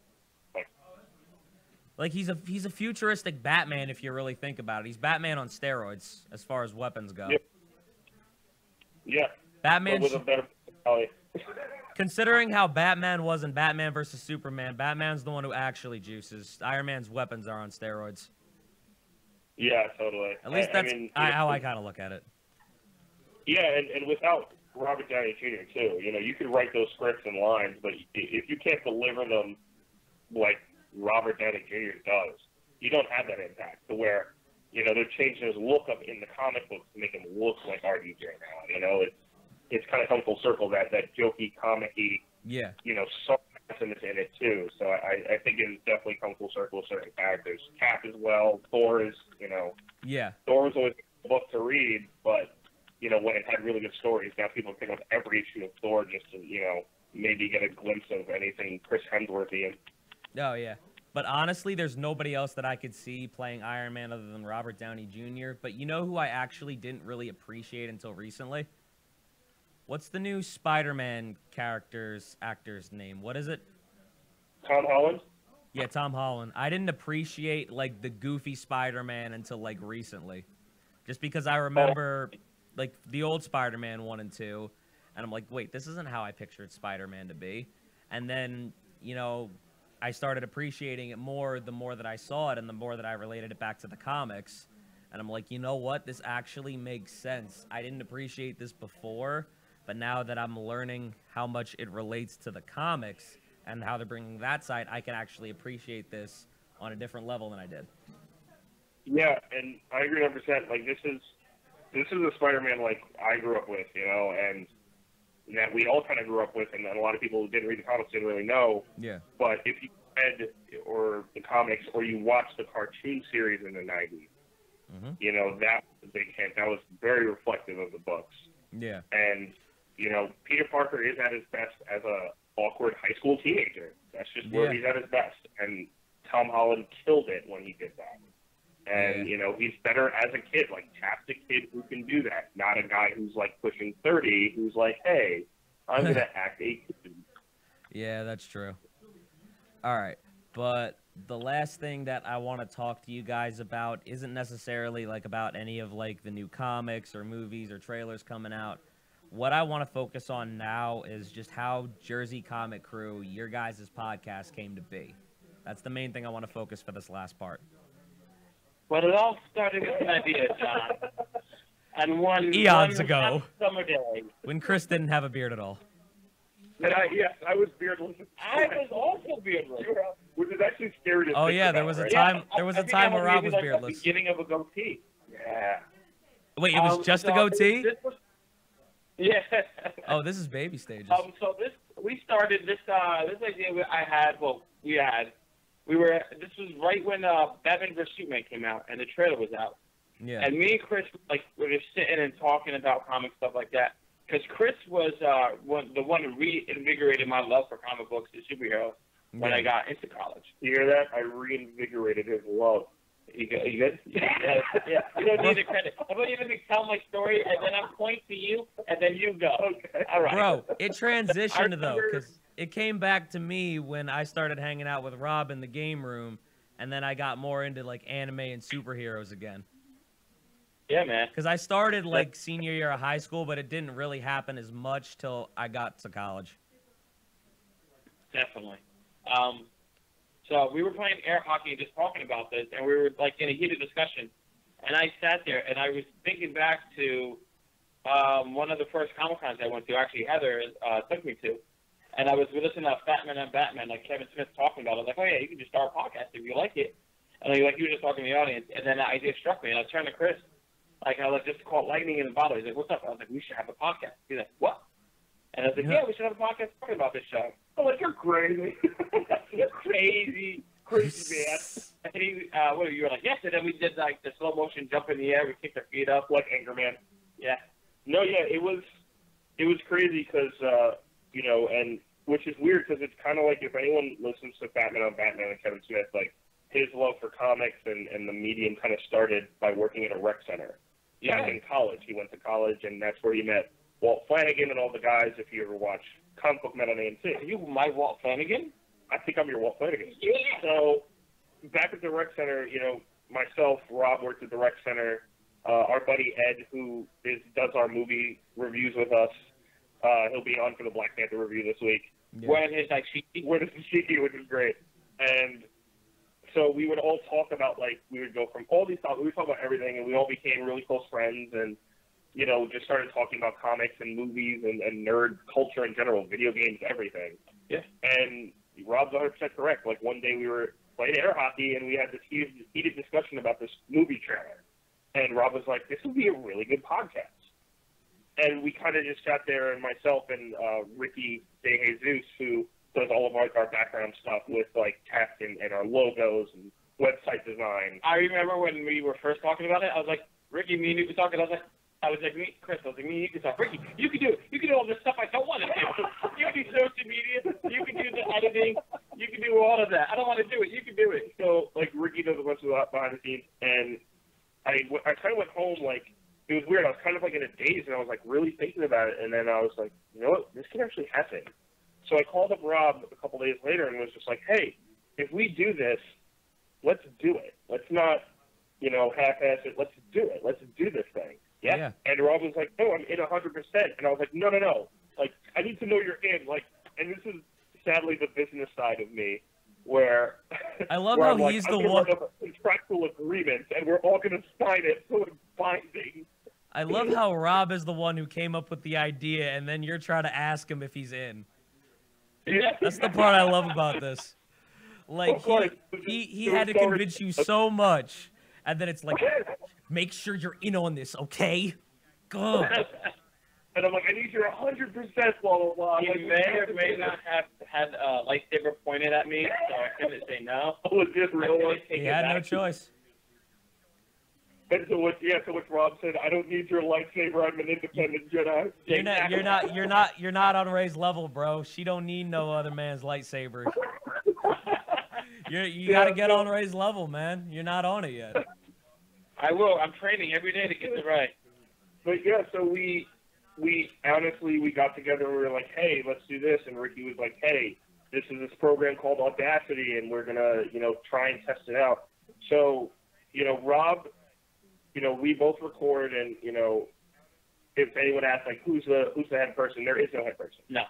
Like, he's a futuristic Batman if you really think about it. He's Batman on steroids as far as weapons go. Yeah. Batman. With a better Considering how Batman was in Batman versus Superman, Batman's the one who actually juices. Iron Man's weapons are on steroids. Yeah, totally. At least that's how I kind of look at it. Yeah, and without Robert Downey Jr. too, you know, you could write those scripts and lines, but if you can't deliver them like Robert Downey Jr. does, you don't have that impact to where, you know, they're changing his look up in the comic books to make him look like RDJ now. You know, it's kind of come full circle, that jokey, comic-y, you know, sarcasm is in it too. So I think it's definitely come full circle with certain characters. Cap as well. Thor is, you know, Thor was always a book to read, but, you know, when it had really good stories, now people pick up every issue of Thor just to, you know, maybe get a glimpse of anything Chris Hemsworthy in. Oh, yeah. But honestly, there's nobody else that I could see playing Iron Man other than Robert Downey Jr. But you know who I actually didn't really appreciate until recently? What's the new Spider-Man actor's name? What is it? Tom Holland? Yeah, Tom Holland. I didn't appreciate, like, the goofy Spider-Man until, like, recently. Just because I remember, like, the old Spider-Man 1 and 2, and I'm like, wait, this isn't how I pictured Spider-Man to be. And then, you know, I started appreciating it more the more that I saw it and the more that I related it back to the comics. And I'm like, you know what? This actually makes sense. I didn't appreciate this before, but now that I'm learning how much it relates to the comics and how they're bringing that side, I can actually appreciate this on a different level than I did. Yeah, and I agree 100%. Like, this is a Spider-Man like I grew up with, you know, and that we all kind of grew up with, and a lot of people who didn't read the comics didn't really know. Yeah. But if you read or the comics or you watched the cartoon series in the 90s, you know, that was a big hint. That was very reflective of the books. Yeah. And, you know, Peter Parker is at his best as a awkward high school teenager. That's just where he's at his best. And Tom Holland killed it when he did that. And, you know, he's better as a kid. Like, Cap's a kid who can do that. Not a guy who's, like, pushing 30, who's like, hey, I'm going to act a kid. Yeah, that's true. All right. But the last thing that I want to talk to you guys about isn't necessarily, like, about any of, like, the new comics or movies or trailers coming out. What I want to focus on now is just how Jersey Comic Crew, your guys' podcast, came to be. That's the main thing I want to focus for this last part. Well, it all started with an idea, John. And one eons ago, summer day, when Chris didn't have a beard at all. Yes, I was beardless. I was also beardless. Which is actually scary to Oh think yeah, about, there was a right? time. There was a time where Rob was like beardless. The beginning of a goatee. Yeah. Wait, it was just a goatee? Yeah. Oh, this is baby stages. So we started this idea this was right when Batman vs Superman came out and the trailer was out. Yeah. And me and Chris were just sitting and talking about comic stuff like that. Because Chris was the one who reinvigorated my love for comic books and superheroes when I got into college. You hear that? I reinvigorated his love. You good? Yeah. You don't need the credit. I'm going to tell my story, and then I point to you, and then you go. Okay. All right. Bro, it transitioned, though, because it came back to me when I started hanging out with Rob in the game room, and then I got more into, like, anime and superheroes again. Yeah, man. Because I started, like, senior year of high school, but it didn't really happen as much till I got to college. Definitely. So we were playing air hockey and just talking about this, and we were, like, in a heated discussion. And I sat there, and I was thinking back to one of the first Comic-Cons I went to. Actually, Heather took me to. And I was listening to Batman and Batman, like Kevin Smith talking about it. I was like, oh, yeah, you can just start a podcast if you like it. And like you were just talking to the audience, and then the idea struck me, and I turned to Chris, like I was just caught lightning in the bottle. He's like, "What's up?" I was like, "We should have a podcast." He's like, "What?" And I was like, "Yeah, we should have a podcast talking about this show." I'm like, "You're crazy, you're crazy, man." And he, what you were like, "Yes," and then we did like the slow motion jump in the air. We kicked our feet up like Anchorman. Yeah. No, yeah, it was crazy because you know, and which is weird because it's kind of like if anyone listens to Batman on Batman and Kevin Smith, like his love for comics and the medium kind of started by working at a rec center. Yeah. Back in college, he went to college, and that's where he met Walt Flanagan and all the guys. If you ever watch Comic Book Men on AMC, Are you my Walt Flanagan? I think I'm your Walt Flanagan. Yeah. So back at the rec center, you know, myself, Rob worked at the rec center. Our buddy Ed, who does our movie reviews with us, he'll be on for the Black Panther review this week. Yeah. Wearing his dashiki, which is great. And so we would all talk about, like, we would go from all these topics, we would talk about everything, and we all became really close friends, and, you know, just started talking about comics and movies and nerd culture in general, video games, everything. Yeah. And Rob's 100% correct. Like, one day we were playing air hockey, and we had this heated discussion about this movie trailer. And Rob was like, this would be a really good podcast. And we kind of just sat there, and myself and Ricky De Jesus, who does all of our background stuff with, like, tech and our logos and website design. I remember when we were first talking about it, I was like, Ricky, me and you were talking. I was like, Chris, I was like, me and you can talk. Ricky, you can do it. You can do all this stuff I don't want to do. You can do social media. You can do the editing. You can do all of that. I don't want to do it. You can do it. So, like, Ricky does a bunch of that behind the scenes, and I kind of went home, like, it was weird. I was kind of, like, in a daze, and I was, like, really thinking about it, and then I was like, you know what? This can actually happen. So I called up Rob a couple days later and was just like, hey, if we do this, let's do it. Let's not, you know, half-ass it. Let's do it. Let's do this thing. Yeah. And Rob was like, no, I'm in 100%. And I was like, no. Like, I need to know you're in. Like, and this is sadly the business side of me, where I love where how I'm like, he's I'm the gonna one. write up a contractual agreement, and we're all going to sign it so it's binding. I love how Rob is the one who came up with the idea, and then you're trying to ask him if he's in. Yeah. That's the part I love about this. Like, he had to convince you so much, and then it's like, make sure you're in on this, okay? Go. And I'm like, I need your 100%, blah, blah, blah. He may or may not have had a lightsaber pointed at me, so I couldn't say no. Was this real one? He had no choice. And so what Rob said, I don't need your lightsaber, I'm an independent Jedi. You're not on Rey's level, bro. She don't need no other man's lightsaber. You gotta get on Rey's level, man. You're not on it yet. I will. I'm training every day to get it right. But yeah, so we honestly, we got together and we were like, hey, let's do this. And Ricky was like, hey, this is this program called Audacity, and we're gonna, you know, try and test it out. So, you know, Rob, you know, we both record, and, you know, if anyone asks, like, who's the head person, there is no head person. No.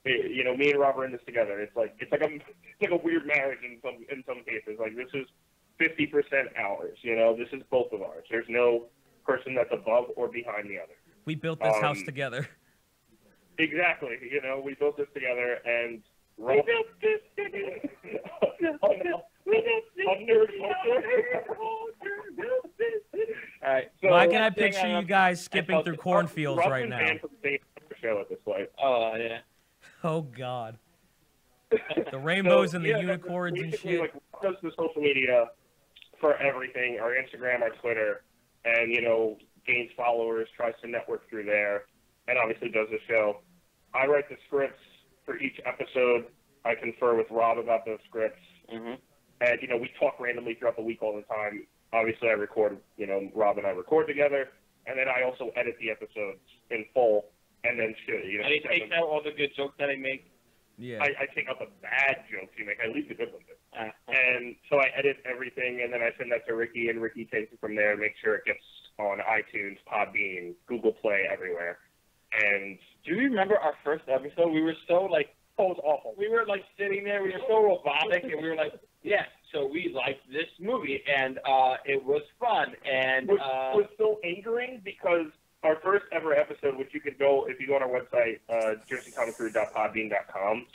You know, me and Rob are in this together. It's like a weird marriage in some cases. Like, this is 50% ours. You know, this is both of ours. There's no person that's above or behind the other. We built this house together. Exactly. You know, we built this together, and Rob. We built this together. All right. So why can I picture you guys skipping through cornfields right now? Show at this point. Oh yeah. Oh God. The rainbows and the yeah, unicorns and shit. Like, does the social media for everything, our Instagram, our Twitter, and, you know, gains followers, tries to network through there, and obviously does the show. I write the scripts for each episode. I confer with Rob about those scripts. Mm-hmm. And, you know, we talk randomly throughout the week all the time. Obviously, I record, you know, Rob and I record together, and then I also edit the episodes in full, and then shoot, you know. And he takes out all the good jokes that I make. Yeah. I take out the bad jokes you make. I leave the good ones in. And so I edit everything, and then I send that to Ricky, and Ricky takes it from there and makes sure it gets on iTunes, Podbean, Google Play, everywhere. And do you remember our first episode? We were so, like, it was awful. We were, like, sitting there. We were so robotic, and we were like, yes. So we liked this movie, and it was fun. And it was so angering because our first ever episode, which you could go, if you go on our website, jerseycomiccrew.podbean.com,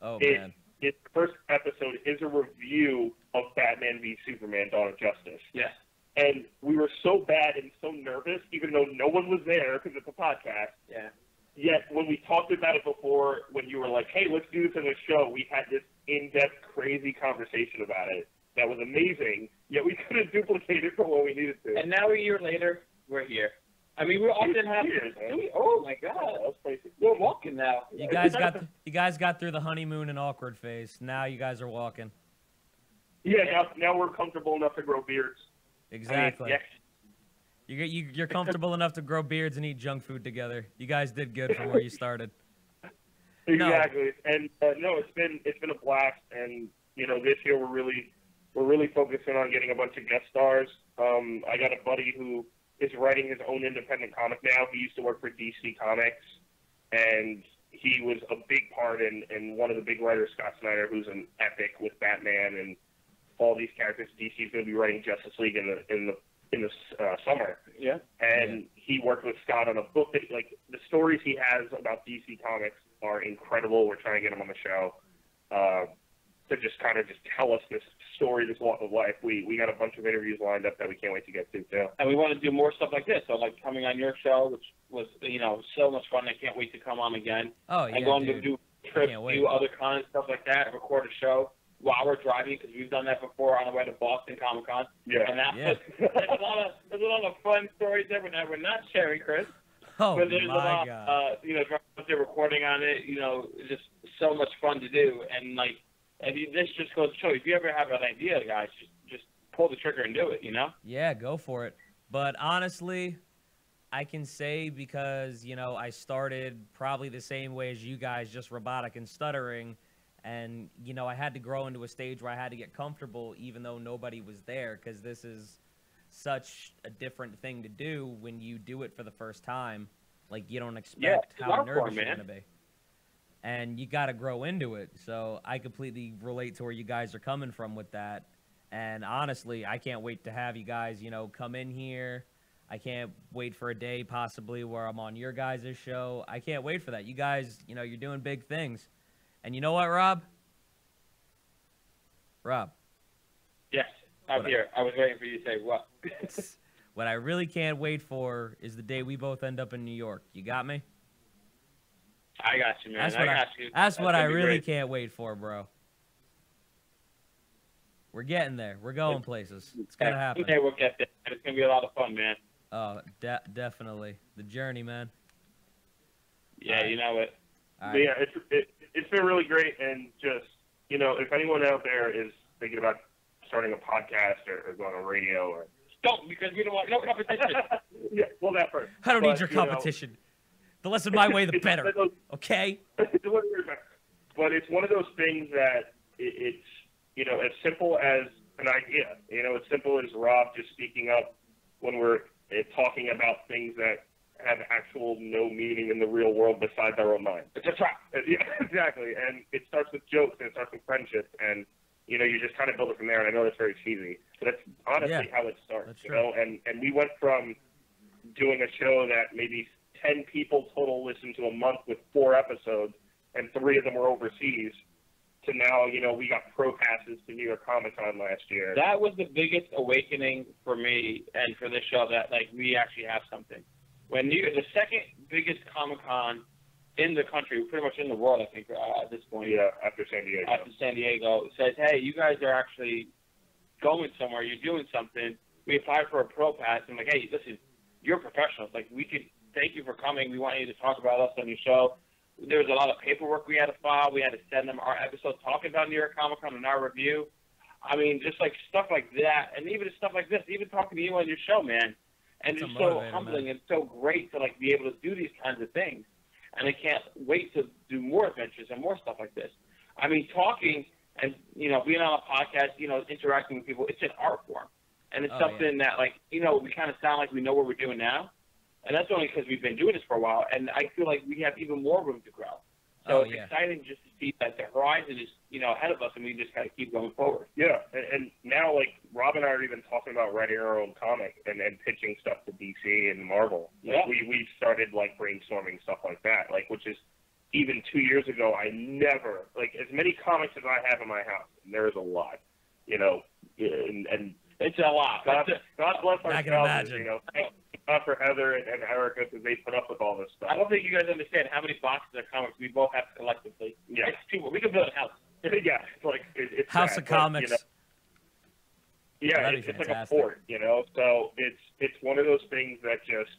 oh, man. the first episode is a review of Batman v Superman: Dawn of Justice. Yes. And we were so bad and so nervous, even though no one was there because it's a podcast. Yeah. Yet when we talked about it before, when you were like, "Hey, let's do this in the show," we had this in-depth, crazy conversation about it. That was amazing. Yet we couldn't duplicate it for what we needed to. And now a year later, we're here. I mean, we often have. Oh my God, we're walking now. You guys got through the honeymoon and awkward phase. Now you guys are walking. Yeah, now we're comfortable enough to grow beards. Exactly. I mean, yes. You're comfortable enough to grow beards and eat junk food together. You guys did good from where you started. Exactly. No. And no, it's been a blast. And this year we're really focusing on getting a bunch of guest stars. I got a buddy who is writing his own independent comic now. He used to work for DC Comics, and he was a big part in one of the big writers, Scott Snyder, who's an epic with Batman and all these characters. DC's going to be writing Justice League in the summer. Yeah. And he worked with Scott on a book that, like, the stories he has about DC Comics are incredible. We're trying to get him on the show to just kind of tell us this story, this walk of life. We got a bunch of interviews lined up that we can't wait to get to, too. And we want to do more stuff like this. So, like, coming on your show, which was, so much fun. I can't wait to come on again. Oh, yeah, and going dude. to do trips, do other kind of stuff like that, record a show while we're driving, because we've done that before on the way to Boston Comic Con. Yeah. And there's a lot of fun stories there we're not sharing, Chris. Oh, but there's my a lot, God. they're recording on it, just so much fun to do. And, like, this just goes to show, if you ever have an idea, guys, just pull the trigger and do it, Yeah, go for it. But honestly, I can say because, I started probably the same way as you guys, just robotic and stuttering. And, I had to grow into a stage where I had to get comfortable even though nobody was there, because this is such a different thing to do when you do it for the first time. Like, you don't expect how nervous you're going to be. And you got to grow into it. So I completely relate to where you guys are coming from with that. And honestly, I can't wait to have you guys, come in here. I can't wait for a day possibly where I'm on your guys' show. I can't wait for that. You guys, you're doing big things. And you know what, Rob? Rob. Yes, I'm here. I was waiting for you to say what. What I really can't wait for is the day we both end up in New York. You got me? I got you, man. That's what I really can't wait for, bro. We're getting there. We're going places. It's going to happen. Someday we'll get there. It's going to be a lot of fun, man. Oh, definitely. The journey, man. Yeah, you know it. But yeah, it's been really great, and just, if anyone out there is thinking about starting a podcast or going on radio or... Don't, because we don't want no competition. Yeah, well, that first. I don't need your competition. The less of my way, the better. Okay? But it's one of those things that it's, as simple as an idea. As simple as Rob just speaking up when we're talking about things that have actual no meaning in the real world besides our own mind. It's a trap. Yeah, exactly. And it starts with jokes and it starts with friendship, and you just kind of build it from there. And I know that's very cheesy, but that's honestly how it starts. That's true. And we went from doing a show that maybe 10 people total listened to a month with 4 episodes, and 3 of them were overseas, to now, we got pro passes to New York Comic Con last year. That was the biggest awakening for me and for this show, that, like, we actually have something. When the second biggest Comic Con in the country, pretty much in the world, I think, at this point. Yeah, after San Diego. After San Diego, says, hey, you guys are actually going somewhere. You're doing something. We applied for a pro pass. And I'm like, hey, listen, you're professionals. Like, we could thank you for coming. We want you to talk about us on your show. There was a lot of paperwork we had to file. We had to send them our episode talking about New York Comic Con and our review. I mean, just like stuff like that, and even stuff like this, even talking to you on your show, man. And it's so humbling, man. And so great to, like, be able to do these kinds of things. And I can't wait to do more adventures and more stuff like this. I mean, talking and, being on a podcast, interacting with people, it's an art form. And it's something that, like, we kind of sound like we know what we're doing now. And that's only because we've been doing this for a while. And I feel like we have even more room to grow. So it's exciting just to see that the horizon is, ahead of us, and we just got to keep going forward. Yeah, and now, like, Rob and I are even talking about writing our own comic and pitching stuff to DC and Marvel. Yeah. Like, we started, like, brainstorming stuff like that, like, which is even 2 years ago, I never, like, as many comics as I have in my house, and there is a lot, you know, and It's a lot. God bless our I can spouses, imagine. you know. Thank God for Heather and Erica because they put up with all this stuff. I don't think you guys understand how many boxes of comics we both have collectively. Yeah. It's too. We could build a house. Yeah, it's like it's House sad, of but, Comics. you know, yeah, That'd it's be like a fantastic. fort, you know. So it's one of those things that just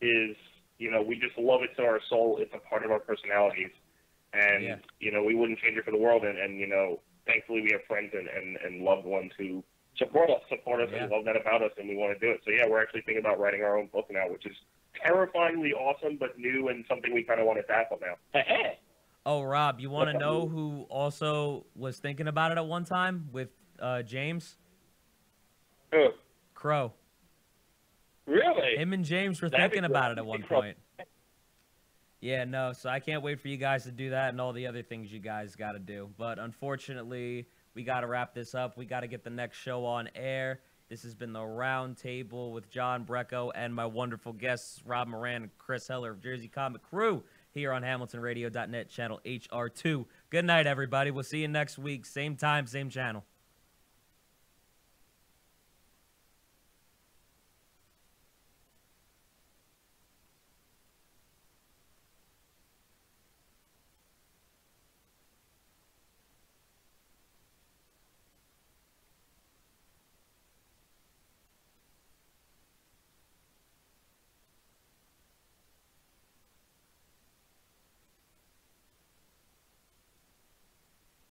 is, you know, we just love it to our soul. It's a part of our personalities, and Yeah. you know, we wouldn't change it for the world. And you know, thankfully we have friends and loved ones who support us Yeah. and love that about us, and we want to do it. So yeah, we're actually thinking about writing our own book now, which is terrifyingly awesome, but new and something we kind of want to tackle now. Hey. Oh, Rob, you want to know who also was thinking about it at one time with James? Oh, Crow. really? Him and James were That'd be thinking cool. about it at one point. Yeah, no, so I can't wait for you guys to do that and all the other things you guys got to do. But unfortunately, we got to wrap this up. We got to get the next show on air. This has been the Round Table with John Brecco and my wonderful guests, Rob Moran and Chris Heller of Jersey Comic Crew here on HamiltonRadio.net, channel HR2. Good night, everybody. We'll see you next week. Same time, same channel.